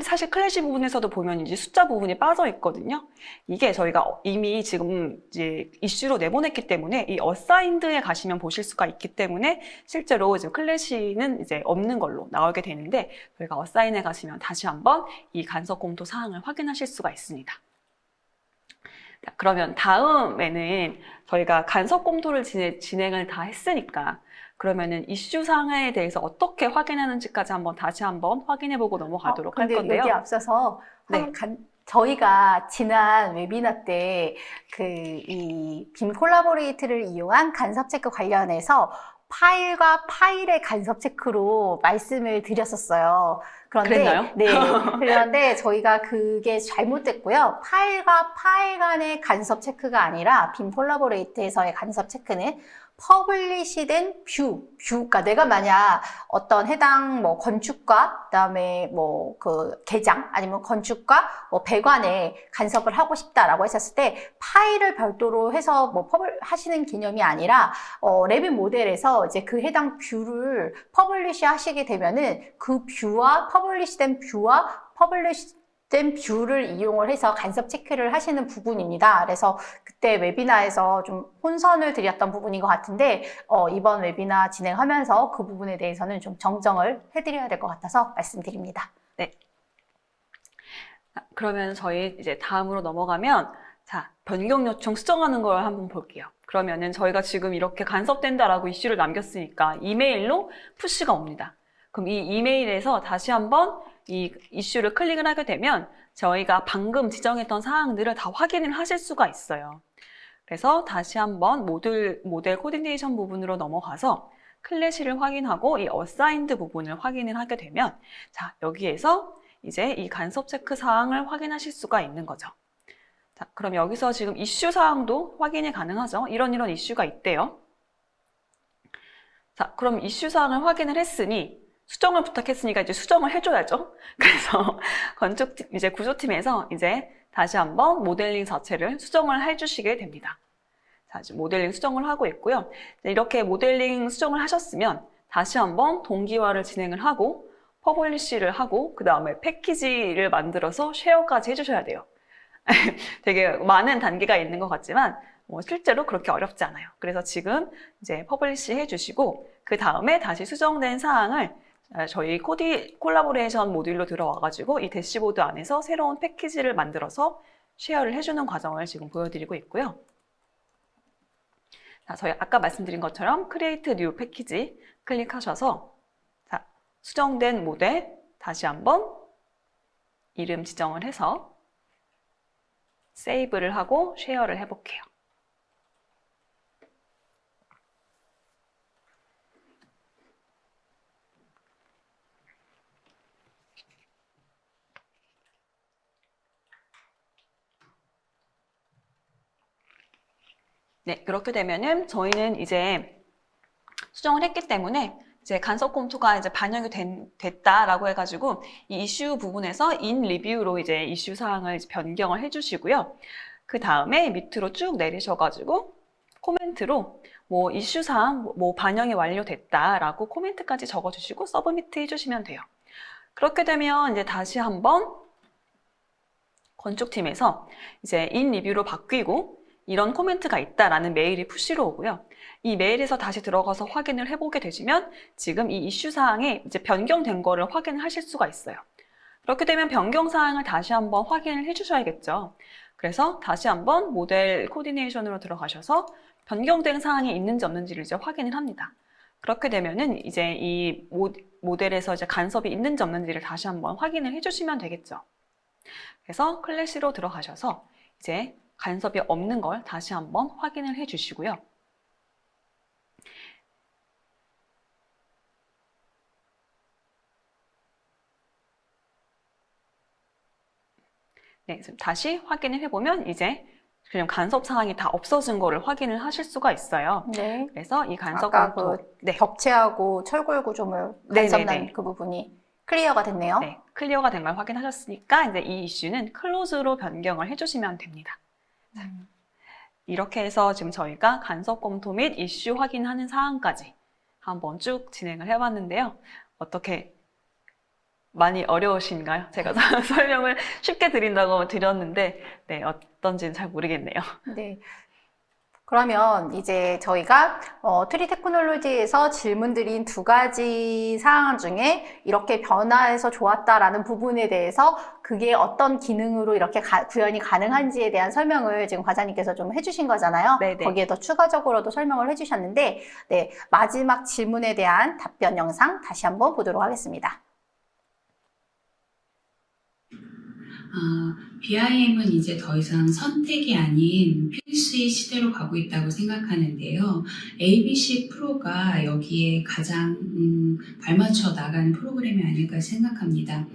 사실 클래시 부분에서도 보면 이제 숫자 부분이 빠져 있거든요. 이게 저희가 이미 지금 이제 이슈로 내보냈기 때문에 이 어사인드에 가시면 보실 수가 있기 때문에 실제로 지금 클래시는 이제 없는 걸로 나오게 되는데 저희가 어사인에 가시면 다시 한번 이 간섭 검토 사항을 확인하실 수가 있습니다. 자, 그러면 다음에는 저희가 간섭 검토를 진행을 다 했으니까 그러면은 이슈 사항에 대해서 어떻게 확인하는지까지 다시 한번 확인해보고 넘어가도록 할 건데요. 여기 앞서서 네. 저희가 지난 웨비나 때 이 빔 콜라보레이트를 이용한 간섭 체크 관련해서 파일과 파일의 간섭 체크로 말씀을 드렸었어요. 그랬나요? 네. 그런데 저희가 그게 잘못됐고요. 파일과 파일 간의 간섭 체크가 아니라 빔 콜라보레이트에서의 간섭 체크는 퍼블리시된 그러니까 내가 만약 어떤 해당 건축과 그다음에 개장 아니면 건축과 배관에 간섭을 하고 싶다라고 했었을 때 파일을 별도로 해서 하시는 개념이 아니라 레빗 모델에서 이제 그 해당 뷰를 퍼블리시 하시게 되면은 그 뷰와 퍼블리시된 뷰와 퍼블리시된 뷰를 이용을 해서 간섭 체크를 하시는 부분입니다. 그래서 그때 웨비나에서 좀 혼선을 드렸던 부분인 것 같은데 이번 웨비나 진행하면서 그 부분에 대해서는 좀 정정을 해드려야 될 것 같아서 말씀드립니다. 그러면 저희 이제 다음으로 넘어가면 자, 변경 요청 수정하는 걸 한번 볼게요. 그러면은 저희가 지금 이렇게 간섭된다라고 이슈를 남겼으니까 이메일로 푸시가 옵니다. 그럼 이 이메일에서 다시 한번 이 이슈를 클릭을 하게 되면 저희가 방금 지정했던 사항들을 다 확인을 하실 수가 있어요. 그래서 다시 한번 모델 코디네이션 부분으로 넘어가서 클래시를 확인하고 이 어사인드 부분을 확인을 하게 되면 자, 여기에서 이제 이 간섭 체크 사항을 확인하실 수가 있는 거죠. 자, 그럼 여기서 지금 이슈 사항도 확인이 가능하죠. 이런 이슈가 있대요. 자, 그럼 이슈 사항을 확인을 했으니 수정을 부탁했으니까 이제 수정을 해줘야죠. 그래서 이제 구조팀에서 이제 다시 한번 모델링 자체를 수정을 해주시게 됩니다. 자, 지금 모델링 수정을 하고 있고요. 이렇게 모델링 수정을 하셨으면 다시 한번 동기화를 진행을 하고 퍼블리시를 하고 그 다음에 패키지를 만들어서 쉐어까지 해주셔야 돼요. 되게 많은 단계가 있는 것 같지만 실제로 그렇게 어렵지 않아요. 그래서 지금 이제 퍼블리시 해주시고 그 다음에 다시 수정된 사항을 저희 콜라보레이션 모듈로 들어와가지고 이 대시보드 안에서 새로운 패키지를 만들어서 쉐어를 해주는 과정을 지금 보여드리고 있고요. 자, 저희 아까 말씀드린 것처럼 Create New 패키지 클릭하셔서 자, 수정된 모델 다시 한번 이름 지정을 해서 세이브를 하고 쉐어를 해볼게요. 네, 그렇게 되면은 저희는 이제 수정을 했기 때문에 이제 간섭 검토가 이제 반영이 됐다라고 해가지고 이 이슈 부분에서 in 리뷰로 이제 이슈 사항을 이제 변경을 해주시고요. 그 다음에 밑으로 쭉 내리셔가지고 코멘트로 뭐 이슈 사항 뭐 반영이 완료됐다라고 코멘트까지 적어주시고 서브미트 해주시면 돼요. 그렇게 되면 이제 다시 한번 건축팀에서 이제 in 리뷰로 바뀌고 이런 코멘트가 있다라는 메일이 푸시로 오고요. 이 메일에서 다시 들어가서 확인을 해보게 되시면 지금 이 이슈 사항이 이제 변경된 거를 확인하실 수가 있어요. 그렇게 되면 변경 사항을 다시 한번 확인을 해주셔야겠죠. 그래서 다시 한번 모델 코디네이션으로 들어가셔서 변경된 사항이 있는지 없는지를 이제 확인을 합니다. 그렇게 되면은 이제 이 모델에서 이제 간섭이 있는지 없는지를 다시 한번 확인을 해주시면 되겠죠. 그래서 클래시로 들어가셔서 이제 간섭이 없는 걸 다시 한번 확인을 해 주시고요. 네, 다시 확인을 해보면 이제 그냥 간섭 사항이 다 없어진 거를 확인을 하실 수가 있어요. 네. 그래서 이 간섭 아까 검토, 그 벽체하고 철골 구조물 간섭난 그 부분이 클리어가 됐네요. 네, 클리어가 된 걸 확인하셨으니까 이제 이 이슈는 클로즈로 변경을 해주시면 됩니다. 이렇게 해서 지금 저희가 간섭 검토 및 이슈 확인하는 사항까지 한번 쭉 진행을 해봤는데요. 어떻게 많이 어려우신가요? 제가 설명을 쉽게 드린다고 드렸는데 네, 어떤지는 잘 모르겠네요. 네. 그러면 이제 저희가 트리 테크놀로지에서 질문드린 두 가지 사항 중에 이렇게 변화해서 좋았다라는 부분에 대해서 그게 어떤 기능으로 이렇게 구현이 가능한지에 대한 설명을 지금 과장님께서 좀 해주신 거잖아요. 네네. 거기에 더 추가적으로도 설명을 해주셨는데 네, 마지막 질문에 대한 답변 영상 다시 한번 보도록 하겠습니다. BIM은 이제 더 이상 선택이 아닌 필수의 시대로 가고 있다고 생각하는데요. ABC 프로가 여기에 가장 발맞춰 나가는 프로그램이 아닐까 생각합니다.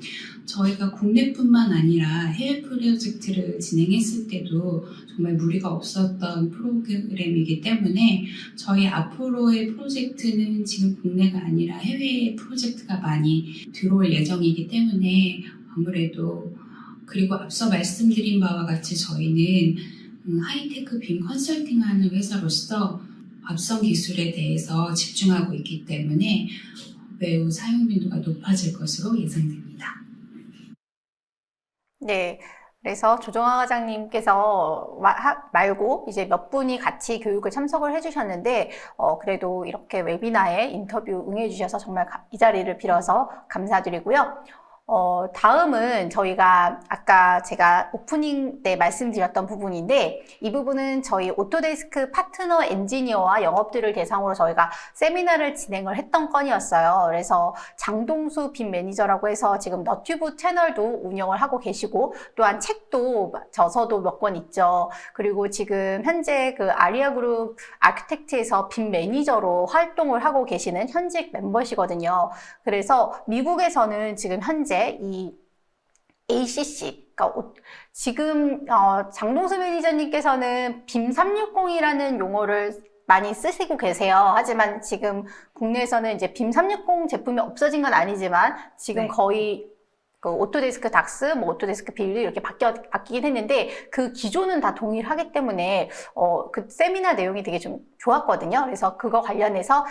저희가 국내뿐만 아니라 해외 프로젝트를 진행했을 때도 정말 무리가 없었던 프로그램이기 때문에 저희 앞으로의 프로젝트는 지금 국내가 아니라 해외 프로젝트가 많이 들어올 예정이기 때문에 아무래도 그리고 앞서 말씀드린 바와 같이 저희는 하이테크 빔 컨설팅하는 회사로서 앞선 기술에 대해서 집중하고 있기 때문에 매우 사용 빈도가 높아질 것으로 예상됩니다. 네. 그래서 조정아 과장님께서 말고 이제 몇 분이 같이 교육을 참석을 해주셨는데, 그래도 이렇게 웨비나에 인터뷰 응해주셔서 정말 이 자리를 빌어서 감사드리고요. 다음은 저희가 아까 제가 오프닝 때 말씀드렸던 부분인데, 이 부분은 저희 오토데스크 파트너 엔지니어와 영업들을 대상으로 저희가 세미나를 진행을 했던 건이었어요. 그래서 장동수 빔 매니저라고 해서 지금 너튜브 채널도 운영을 하고 계시고, 또한 책도 저서도 몇 권 있죠. 그리고 지금 현재 그 아리아 그룹 아키텍트에서 빔 매니저로 활동을 하고 계시는 현직 멤버시거든요. 그래서 미국에서는 지금 현재 이 ACC, 그러니까 지금 장동수 매니저님께서는 빔 360이라는 용어를 많이 쓰시고 계세요. 하지만 지금 국내에서는 이제 빔 360 제품이 없어진 건 아니지만 지금 네. 거의 그 오토데스크 닥스, 뭐 오토데스크 빌드 이렇게 바뀌긴 했는데 그 기조는 다 동일하기 때문에 그 세미나 내용이 되게 좀 좋았거든요. 그래서 그거 관련해서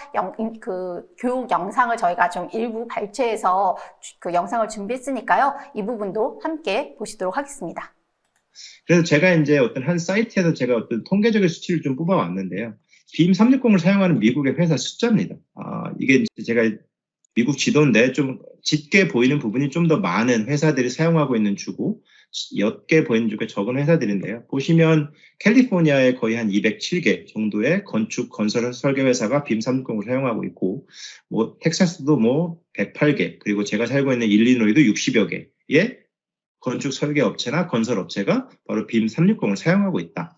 그 교육 영상을 저희가 좀 일부 발췌해서 그 영상을 준비했으니까요. 이 부분도 함께 보시도록 하겠습니다. 그래서 제가 이제 어떤 한 사이트에서 제가 어떤 통계적인 수치를 좀 뽑아왔는데요. 빔 360을 사용하는 미국의 회사 숫자입니다. 이게 이제 제가 미국 지도인데 좀 짙게 보이는 부분이 좀 더 많은 회사들이 사용하고 있는 주고 옅게 보이는 쪽에 적은 회사들인데요. 보시면 캘리포니아에 거의 한 207개 정도의 건축 건설 설계 회사가 빔 360을 사용하고 있고, 뭐 텍사스도 뭐 108개, 그리고 제가 살고 있는 일리노이도 60여 개의 건축 설계 업체나 건설 업체가 바로 빔 360을 사용하고 있다.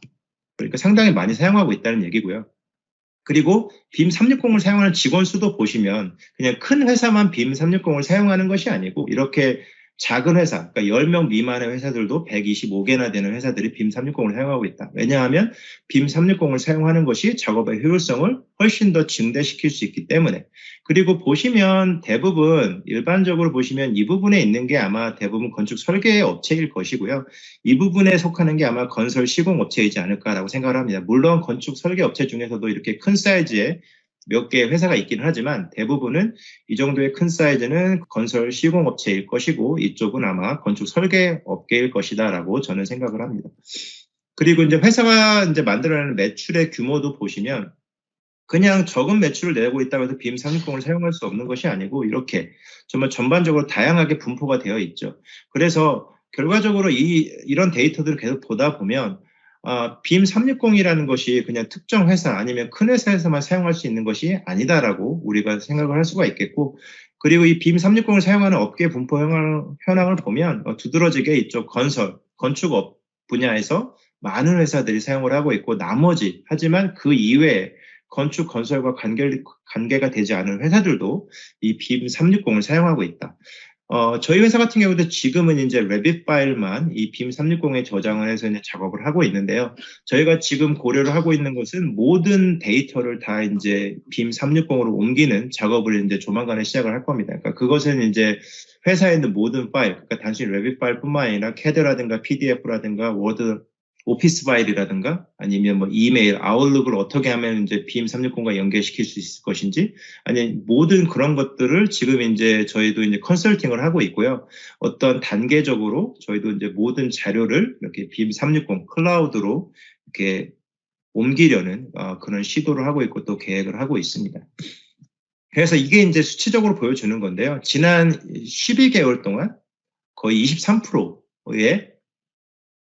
그러니까 상당히 많이 사용하고 있다는 얘기고요. 그리고 빔 360을 사용하는 직원 수도 보시면 그냥 큰 회사만 빔 360을 사용하는 것이 아니고 이렇게 작은 회사, 그러니까 10명 미만의 회사들도 125개나 되는 회사들이 빔 360을 사용하고 있다. 왜냐하면 빔 360을 사용하는 것이 작업의 효율성을 훨씬 더 증대시킬 수 있기 때문에. 그리고 보시면 대부분 일반적으로 보시면 이 부분에 있는 게 아마 대부분 건축 설계 업체일 것이고요. 이 부분에 속하는 게 아마 건설 시공 업체이지 않을까라고 생각을 합니다. 물론 건축 설계 업체 중에서도 이렇게 큰 사이즈의 몇 개의 회사가 있기는 하지만 대부분은 이 정도의 큰 사이즈는 건설 시공 업체일 것이고 이쪽은 아마 건축 설계 업계일 것이다라고 저는 생각을 합니다. 그리고 이제 회사가 이제 만들어내는 매출의 규모도 보시면 그냥 적은 매출을 내고 있다고 해서 빔 360을 사용할 수 없는 것이 아니고 이렇게 정말 전반적으로 다양하게 분포가 되어 있죠. 그래서 결과적으로 이런 데이터들을 계속 보다 보면 빔 360이라는 것이 그냥 특정 회사 아니면 큰 회사에서만 사용할 수 있는 것이 아니다라고 우리가 생각을 할 수가 있겠고, 그리고 이 빔 360을 사용하는 업계 분포 현황을 보면 두드러지게 이쪽 건축업 분야에서 많은 회사들이 사용을 하고 있고 나머지 하지만 그 이외에 건축 건설과 관계가 되지 않은 회사들도 이 빔 360을 사용하고 있다. 저희 회사 같은 경우도 지금은 이제 레빗 파일만 이 빔 360에 저장을 해서 이제 작업을 하고 있는데요. 저희가 지금 고려를 하고 있는 것은 모든 데이터를 다 이제 빔 360으로 옮기는 작업을 이제 조만간에 시작을 할 겁니다. 그러니까 그것은 이제 회사에 있는 모든 파일, 그러니까 단순히 레빗 파일뿐만 아니라 CAD라든가 PDF라든가 워드, 오피스 파일이라든가 아니면 뭐 이메일, 아웃룩을 어떻게 하면 이제 빔 360과 연계시킬 수 있을 것인지, 아니 모든 그런 것들을 지금 이제 저희도 이제 컨설팅을 하고 있고요. 어떤 단계적으로 저희도 이제 모든 자료를 이렇게 빔 360 클라우드로 이렇게 옮기려는 그런 시도를 하고 있고 또 계획을 하고 있습니다. 그래서 이게 이제 수치적으로 보여주는 건데요. 지난 12개월 동안 거의 23%의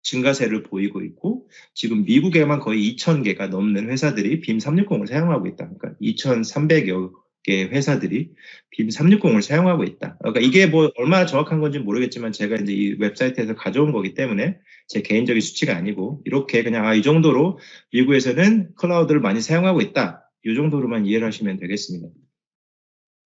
증가세를 보이고 있고 지금 미국에만 거의 2,000개가 넘는 회사들이 빔 360을 사용하고 있다. 그러니까 2,300여 개의 회사들이 빔 360을 사용하고 있다. 그러니까 이게 뭐 얼마나 정확한 건지 모르겠지만 제가 이제 이 웹사이트에서 가져온 거기 때문에 제 개인적인 수치가 아니고 이렇게 그냥 이 정도로 미국에서는 클라우드를 많이 사용하고 있다. 이 정도로만 이해를 하시면 되겠습니다.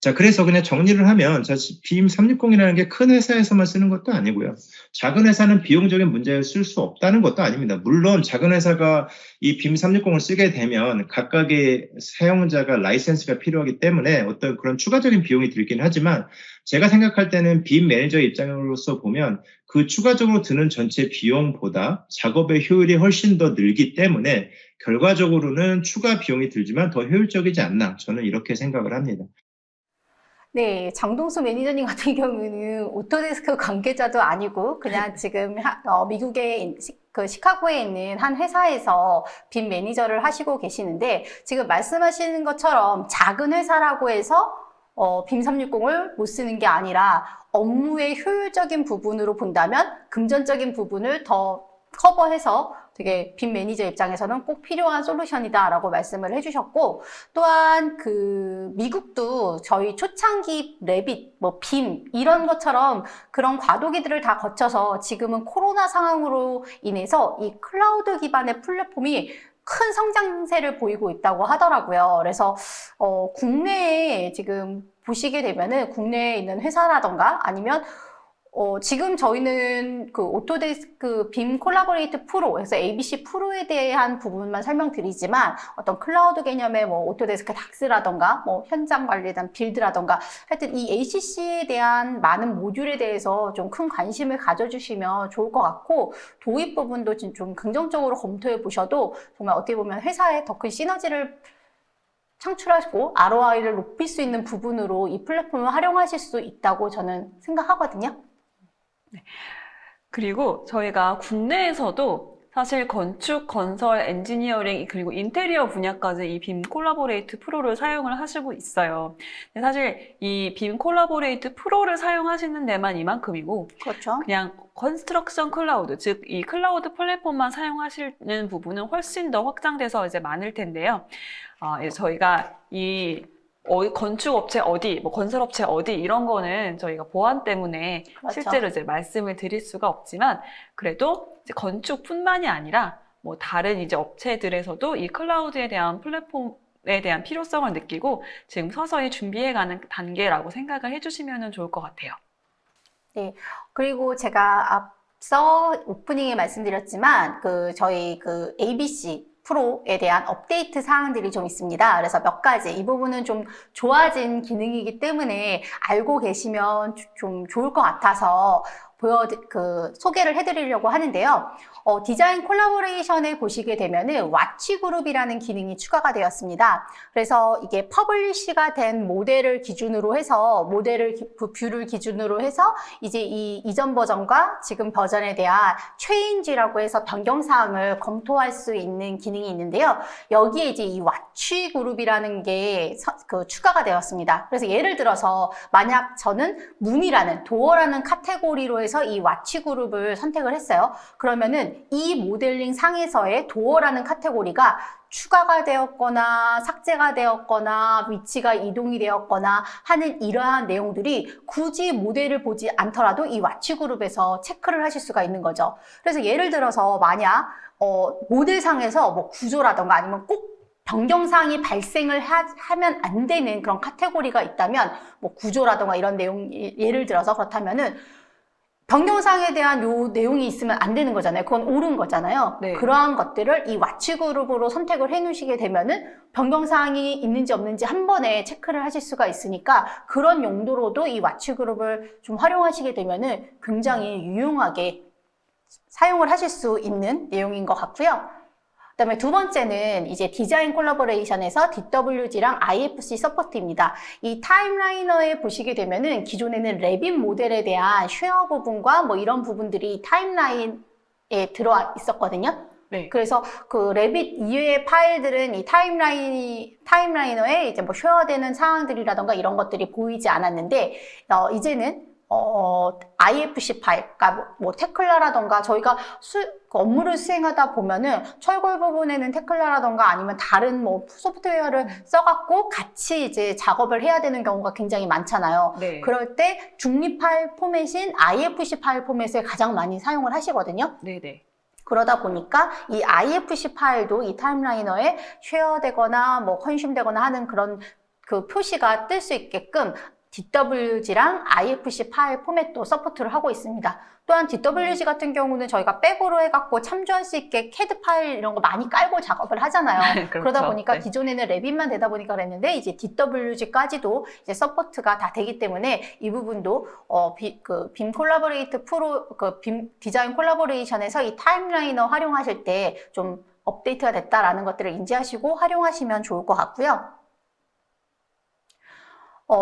자, 그래서 그냥 정리를 하면 빔 360이라는 게 큰 회사에서만 쓰는 것도 아니고요. 작은 회사는 비용적인 문제를 쓸 수 없다는 것도 아닙니다. 물론 작은 회사가 이 빔 360을 쓰게 되면 각각의 사용자가 라이센스가 필요하기 때문에 어떤 그런 추가적인 비용이 들긴 하지만 제가 생각할 때는 빔 매니저 입장으로서 보면 그 추가적으로 드는 전체 비용보다 작업의 효율이 훨씬 더 늘기 때문에 결과적으로는 추가 비용이 들지만 더 효율적이지 않나 저는 이렇게 생각을 합니다. 네, 장동수 매니저님 같은 경우는 오토데스크 관계자도 아니고 그냥 지금 미국의 그 시카고에 있는 한 회사에서 빔 매니저를 하시고 계시는데 지금 말씀하시는 것처럼 작은 회사라고 해서 빔 360을 못 쓰는 게 아니라 업무의 효율적인 부분으로 본다면 금전적인 부분을 더 커버해서 되게 빔 매니저 입장에서는 꼭 필요한 솔루션이다라고 말씀을 해주셨고 또한 그 미국도 저희 초창기 레빗, 뭐 빔 이런 것처럼 그런 과도기들을 다 거쳐서 지금은 코로나 상황으로 인해서 이 클라우드 기반의 플랫폼이 큰 성장세를 보이고 있다고 하더라고요. 그래서 국내에 지금 보시게 되면은 국내에 있는 회사라던가 아니면 지금 저희는 그 오토데스크 빔 콜라보레이트 프로, 그래서 ABC 프로에 대한 부분만 설명드리지만 어떤 클라우드 개념의 뭐 오토데스크 닥스라던가 뭐 현장 관리에 대한 빌드라던가 하여튼 이 ACC에 대한 많은 모듈에 대해서 좀 큰 관심을 가져주시면 좋을 것 같고 도입 부분도 좀 긍정적으로 검토해 보셔도 정말 어떻게 보면 회사에 더 큰 시너지를 창출하시고 ROI를 높일 수 있는 부분으로 이 플랫폼을 활용하실 수 있다고 저는 생각하거든요. 그리고 저희가 국내에서도 사실 건축, 건설, 엔지니어링, 그리고 인테리어 분야까지 이 빔 콜라보레이트 프로를 사용을 하시고 있어요. 근데 사실 이 빔 콜라보레이트 프로를 사용하시는 데만 이만큼이고, 그렇죠. 그냥 컨스트럭션 클라우드, 즉 이 클라우드 플랫폼만 사용하시는 부분은 훨씬 더 확장돼서 이제 많을 텐데요. 이제 저희가 이 건축업체 어디, 뭐 건설업체 어디 이런 거는 저희가 보안 때문에 그렇죠. 실제로 이제 말씀을 드릴 수가 없지만 그래도 이제 건축뿐만이 아니라 뭐 다른 이제 업체들에서도 이 클라우드에 대한 플랫폼에 대한 필요성을 느끼고 지금 서서히 준비해가는 단계라고 생각을 해주시면 좋을 것 같아요. 네. 그리고 제가 앞서 오프닝에 말씀드렸지만 저희 ABC 프로에 대한 업데이트 사항들이 좀 있습니다. 그래서 몇 가지 이 부분은 좀 좋아진 기능이기 때문에 알고 계시면 좀 좋을 것 같아서 소개를 해드리려고 하는데요. 디자인 콜라보레이션에 보시게 되면은 와치 그룹이라는 기능이 추가가 되었습니다. 그래서 이게 퍼블리시가 된 모델을 기준으로 해서 뷰를 기준으로 해서 이제 이 이전 버전과 지금 버전에 대한 체인지라고 해서 변경 사항을 검토할 수 있는 기능이 있는데요. 여기에 이제 이 와치 그룹이라는 게 추가가 되었습니다. 그래서 예를 들어서 만약 저는 문이라는 도어라는 카테고리로 해서 이 와치 그룹을 선택을 했어요. 그러면은 이 모델링 상에서의 도어라는 카테고리가 추가가 되었거나 삭제가 되었거나 위치가 이동이 되었거나 하는 이러한 내용들이 굳이 모델을 보지 않더라도 이 와치 그룹에서 체크를 하실 수가 있는 거죠. 그래서 예를 들어서 만약 모델상에서 뭐 구조라던가 아니면 꼭 변경사항이 발생을 하면 안 되는 그런 카테고리가 있다면 뭐 구조라던가 이런 내용 예를 들어서 그렇다면은 변경사항에 대한 요 내용이 있으면 안 되는 거잖아요. 그건 옳은 거잖아요. 네. 그러한 것들을 이 와치 그룹으로 선택을 해 놓으시게 되면은 변경사항이 있는지 없는지 한 번에 체크를 하실 수가 있으니까 그런 용도로도 이 와치 그룹을 좀 활용하시게 되면은 굉장히 유용하게 사용을 하실 수 있는 내용인 것 같고요. 그다음에 두 번째는 이제 디자인 콜라보레이션에서 DWG랑 IFC 서포트입니다. 이 타임라이너에 보시게 되면은 기존에는 레빗 모델에 대한 쉐어 부분과 뭐 이런 부분들이 타임라인에 들어와 있었거든요. 네. 그래서 그 레빗 이외의 파일들은 이 타임라이너에 이제 뭐 쉐어되는 사항들이라던가 이런 것들이 보이지 않았는데 이제는 IFC 파일, 그러니까 뭐 테클라라던가 저희가 업무를 수행하다 보면은 철골 부분에는 테클라라던가 아니면 다른 뭐 소프트웨어를 써갖고 같이 이제 작업을 해야 되는 경우가 굉장히 많잖아요. 네. 그럴 때 중립 파일 포맷인 IFC 파일 포맷을 가장 많이 사용을 하시거든요. 네네. 그러다 보니까 이 IFC 파일도 이 타임라이너에 쉐어되거나 뭐 컨슘되거나 하는 그런 그 표시가 뜰 수 있게끔 DWG랑 IFC 파일 포맷도 서포트를 하고 있습니다. 또한 DWG 같은 경우는 저희가 백으로 해갖고 참조할 수 있게 CAD 파일 이런 거 많이 깔고 작업을 하잖아요. 그렇죠. 그러다 보니까 네. 기존에는 레빗만 되다 보니까 그랬는데 이제 DWG까지도 이제 서포트가 다 되기 때문에 이 부분도 빔 콜라보레이트 프로 빔 디자인 콜라보레이션에서 이 타임라이너 활용하실 때 좀 업데이트가 됐다라는 것들을 인지하시고 활용하시면 좋을 것 같고요.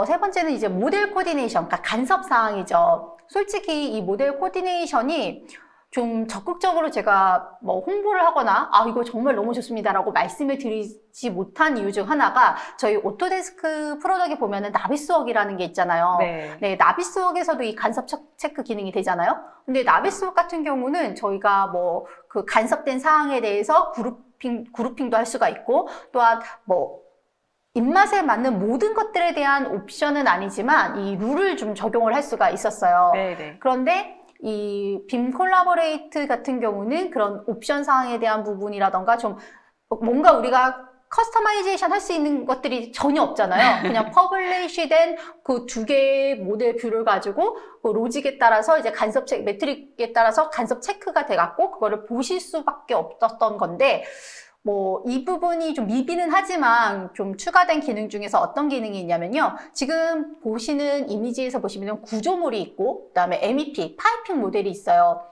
세 번째는 이제 모델 코디네이션, 그러니까 간섭 사항이죠. 솔직히 이 모델 코디네이션이 좀 적극적으로 제가 뭐 홍보를 하거나 이거 정말 너무 좋습니다라고 말씀을 드리지 못한 이유 중 하나가 저희 오토데스크 프로덕에 보면은 나비스웍이라는 게 있잖아요. 네. 나비스웍에서도 이 간섭 체크 기능이 되잖아요. 근데 나비스웍 같은 경우는 저희가 뭐 그 간섭된 사항에 대해서 그룹핑도 할 수가 있고, 또한 뭐 입맛에 맞는 모든 것들에 대한 옵션은 아니지만 이 룰을 좀 적용을 할 수가 있었어요. 네. 그런데 이 빔 콜라보레이트 같은 경우는 그런 옵션 사항에 대한 부분이라던가 좀 뭔가 우리가 커스터마이제이션 할 수 있는 것들이 전혀 없잖아요. 그냥 퍼블리시된 그 두 개의 모델 뷰를 가지고 그 로직에 따라서 이제 매트릭에 따라서 간섭 체크가 돼갖고 그거를 보실 수밖에 없었던 건데, 뭐 이 부분이 좀 미비는 하지만 좀 추가된 기능 중에서 어떤 기능이 있냐면요. 지금 보시는 이미지에서 보시면 구조물이 있고 그다음에 MEP, 파이핑 모델이 있어요.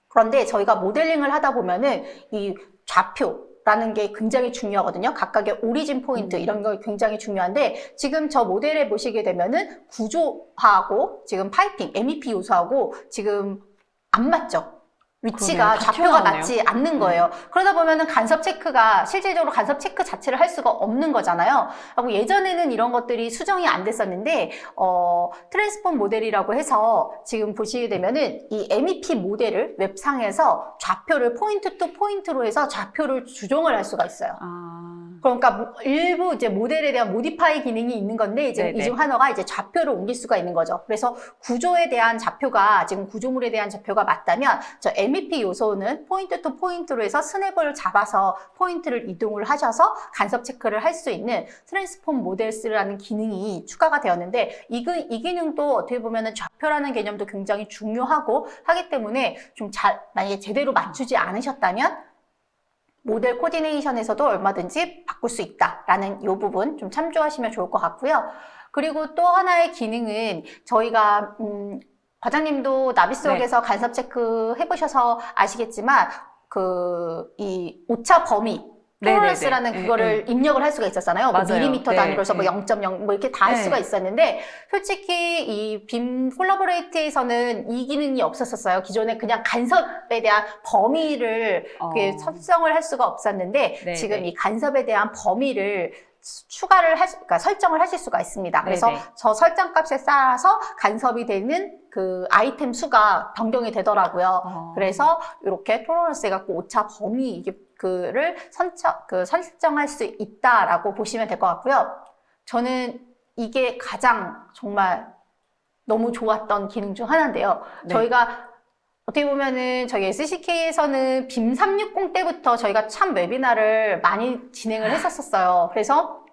그런데 저희가 모델링을 하다 보면은 이 좌표라는 게 굉장히 중요하거든요. 각각의 오리진 포인트 이런 거 굉장히 중요한데, 지금 저 모델에 보시게 되면은 구조하고 지금 파이핑, MEP 요소하고 지금 안 맞죠? 위치가 그러네요. 다 좌표가 튀어나오네요. 맞지 않는 거예요. 그러다 보면은 간섭 체크가 실질적으로 간섭 체크 자체를 할 수가 없는 거잖아요. 하고 예전에는 이런 것들이 수정이 안 됐었는데 트랜스폼 모델이라고 해서 지금 보시게 되면은 이 MEP 모델을 웹상에서 좌표를 포인트 투 포인트로 해서 좌표를 조정을 할 수가 있어요. 그러니까 일부 이제 모델에 대한 모디파이 기능이 있는 건데, 이제 네네. 이 중 하나가 이제 좌표를 옮길 수가 있는 거죠. 그래서 구조에 대한 좌표가 지금 구조물에 대한 좌표가 맞다면 저 MEP 요소는 포인트 투 포인트로 해서 스냅을 잡아서 포인트를 이동을 하셔서 간섭 체크를 할 수 있는 트랜스폼 모델스라는 기능이 추가가 되었는데, 이 기능도 어떻게 보면은 좌표라는 개념도 굉장히 중요하고 하기 때문에 좀 만약에 제대로 맞추지 않으셨다면 모델 코디네이션에서도 얼마든지 바꿀 수 있다라는 이 부분 좀 참조하시면 좋을 것 같고요. 그리고 또 하나의 기능은 저희가 과장님도 나비스웍에서 간섭 체크 해보셔서 아시겠지만 이 오차 범위 톨러런스라는 그거를 입력을 할 수가 있었잖아요. 뭐 맞아요. 밀리미터 단위로서 뭐 0.0 뭐 이렇게 다 할 네. 수가 있었는데, 솔직히 이 빔 콜라보레이트에서는 이 기능이 없었어요. 기존에 그냥 간섭에 대한 범위를 이렇게 설정을 할 수가 없었는데, 네, 지금 네. 이 간섭에 대한 범위를 그러니까 설정을 하실 수가 있습니다. 그래서 네네. 저 설정 값에 따라서 간섭이 되는 그 아이템 수가 변경이 되더라고요. 그래서 이렇게 톨러런스 해갖고 오차 범위 그를 설정할 수 있다라고 보시면 될 것 같고요. 저는 이게 가장 정말 너무 좋았던 기능 중 하나인데요. 네. 저희가 어떻게 보면은 저희 SCK에서는 빔 360 때부터 저희가 참 웨비나를 많이 진행을 했었어요. 그래서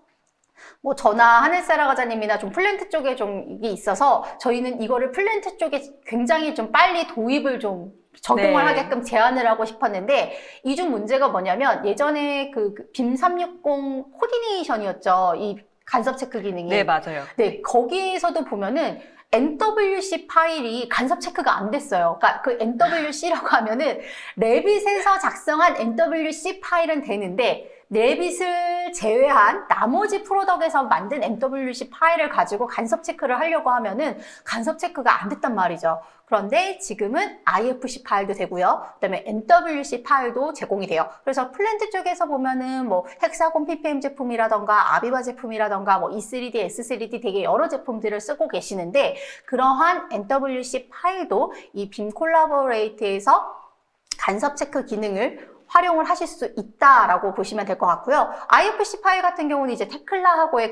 뭐 저나 하늘세라 과장님이나 좀 플랜트 쪽에 좀 이게 있어서 저희는 이거를 플랜트 쪽에 굉장히 좀 빨리 도입을 좀 적용을 네. 하게끔 제안을 하고 싶었는데, 이 중 문제가 뭐냐면 예전에 그 빔 360 코디네이션이었죠. 이 간섭 체크 기능이. 네, 맞아요. 네, 거기에서도 보면은 NWC 파일이 간섭 체크가 안 됐어요. 그러니까 그 NWC라고 하면은 레빗에서 작성한 NWC 파일은 되는데, 레빗을 제외한 나머지 프로덕에서 만든 NWC 파일을 가지고 간섭 체크를 하려고 하면은 간섭 체크가 안 됐단 말이죠. 그런데 지금은 IFC 파일도 되고요. 그다음에 NWC 파일도 제공이 돼요. 그래서 플랜트 쪽에서 보면은 뭐 헥사곤 PPM 제품이라던가 아비바 제품이라던가 뭐 E3D, S3D 되게 여러 제품들을 쓰고 계시는데, 그러한 NWC 파일도 이 빔 콜라보레이트에서 간섭 체크 기능을 활용을 하실 수 있다라고 보시면 될 것 같고요. IFC 파일 같은 경우는 이제 테클라하고의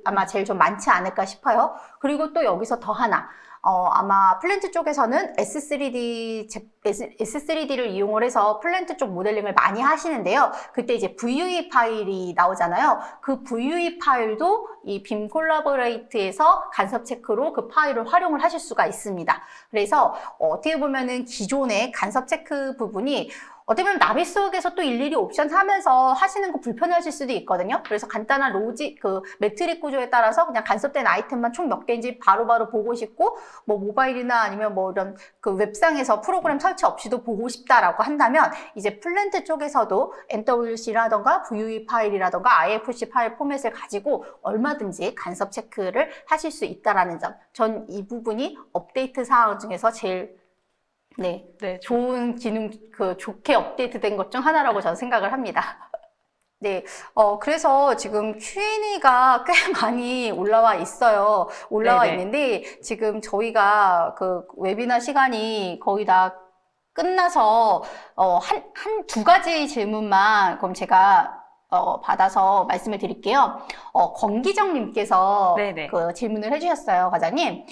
아마 제일 좀 많지 않을까 싶어요. 그리고 또 여기서 더 하나, 아마 플랜트 쪽에서는 S3D를 이용을 해서 플랜트 쪽 모델링을 많이 하시는데요. 그때 이제 VUE 파일이 나오잖아요. 그 VUE 파일도 이 빔 콜라보레이트에서 간섭 체크로 그 파일을 활용을 하실 수가 있습니다. 그래서 어떻게 보면은 기존의 간섭 체크 부분이 어떻게 보면 나비 속에서 또 일일이 옵션 하면서 하시는 거 불편하실 수도 있거든요. 그래서 간단한 매트릭 구조에 따라서 그냥 간섭된 아이템만 총 몇 개인지 바로바로 보고 싶고, 뭐 모바일이나 아니면 뭐 이런 그 웹상에서 프로그램 설치 없이도 보고 싶다라고 한다면, 이제 플랜트 쪽에서도 NWC라던가 VUE 파일이라던가 IFC 파일 포맷을 가지고 얼마든지 간섭 체크를 하실 수 있다라는 점. 전 이 부분이 업데이트 사항 중에서 제일 네, 좋은 기능, 좋게 업데이트된 것 중 하나라고 저는 생각을 합니다. 네, 그래서 지금 Q&A가 꽤 많이 올라와 있어요. 네네. 있는데, 지금 저희가 그 웨비나 시간이 거의 다 끝나서, 두 가지 질문만 그럼 제가 받아서 말씀을 드릴게요. 권기정님께서 네네. 그 질문을 해주셨어요, 과장님.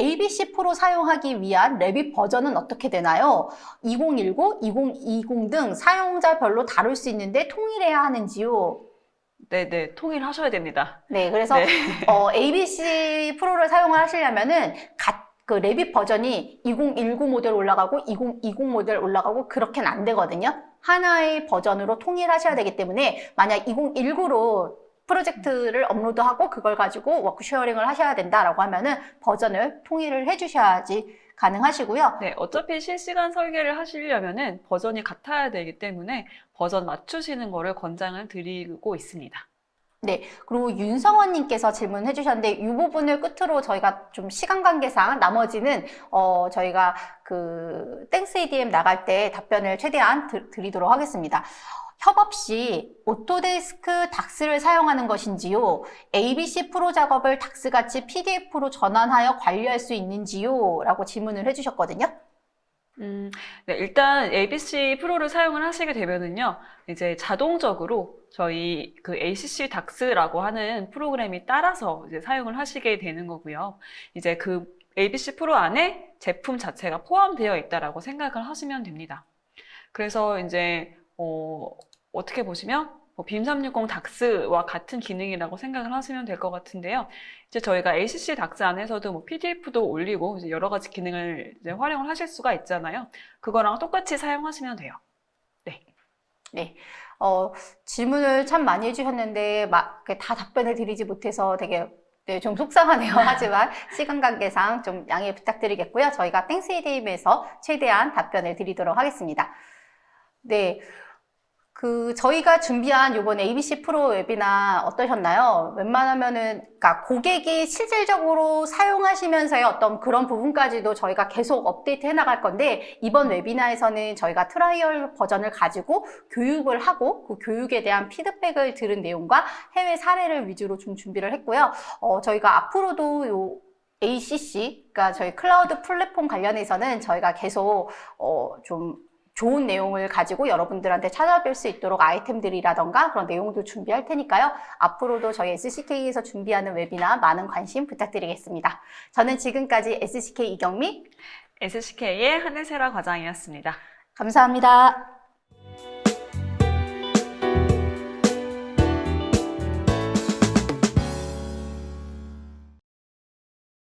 ABC 프로 사용하기 위한 레빗 버전은 어떻게 되나요? 2019, 2020 등 사용자별로 다룰 수 있는데 통일해야 하는지요? 네네, 통일하셔야 됩니다. 네, 그래서 네. ABC 프로를 사용을 하시려면은 그 레빗 버전이 2019 모델 올라가고 2020 모델 올라가고 그렇게는 안 되거든요. 하나의 버전으로 통일하셔야 되기 때문에 만약 2019로 프로젝트를 업로드하고 그걸 가지고 워크 쉐어링을 하셔야 된다라고 하면은 버전을 통일을 해주셔야지 가능하시고요. 네, 어차피 실시간 설계를 하시려면은 버전이 같아야 되기 때문에 버전 맞추시는 거를 권장을 드리고 있습니다. 네, 그리고 윤성원님께서 질문해 주셨는데 이 부분을 끝으로 저희가 좀 시간 관계상 나머지는 저희가 그 땡스 ADM 나갈 때 답변을 최대한 드리도록 하겠습니다. 협업 시 오토데스크 닥스를 사용하는 것인지요? ABC 프로 작업을 닥스같이 PDF로 전환하여 관리할 수 있는지요? 라고 질문을 해주셨거든요. 네, 일단 ABC 프로를 사용을 하시게 되면은요, 이제 자동적으로 저희 그 ACC 닥스라고 하는 프로그램이 따라서 이제 사용을 하시게 되는 거고요. 이제 그 ABC 프로 안에 제품 자체가 포함되어 있다라고 생각을 하시면 됩니다. 그래서 이제 어떻게 보시면 빔 360 닥스와 같은 기능이라고 생각을 하시면 될 것 같은데요. 이제 저희가 ACC 닥스 안에서도 뭐 PDF도 올리고 이제 여러 가지 기능을 이제 활용을 하실 수가 있잖아요. 그거랑 똑같이 사용하시면 돼요. 네. 질문을 참 많이 해주셨는데 다 답변을 드리지 못해서 되게 좀 속상하네요. 하지만 시간 관계상 좀 양해 부탁드리겠고요. 저희가 땡스 ADM에서 최대한 답변을 드리도록 하겠습니다. 네. 저희가 준비한 이번 ABC 프로 웨비나 어떠셨나요? 웬만하면은, 그러니까 고객이 실질적으로 사용하시면서의 어떤 그런 부분까지도 저희가 계속 업데이트 해 나갈 건데, 이번 웨비나에서는 저희가 트라이얼 버전을 가지고 교육을 하고, 그 교육에 대한 피드백을 들은 내용과 해외 사례를 위주로 좀 준비를 했고요. 저희가 앞으로도 요 ACC, 그러니까 저희 클라우드 플랫폼 관련해서는 저희가 계속, 좀 좋은 내용을 가지고 여러분들한테 찾아뵐 수 있도록 아이템들이라던가 그런 내용도 준비할 테니까요. 앞으로도 저희 SCK에서 준비하는 웨비나 많은 관심 부탁드리겠습니다. 저는 지금까지 SCK 이경미, SCK의 하늘세라 과장이었습니다. 감사합니다.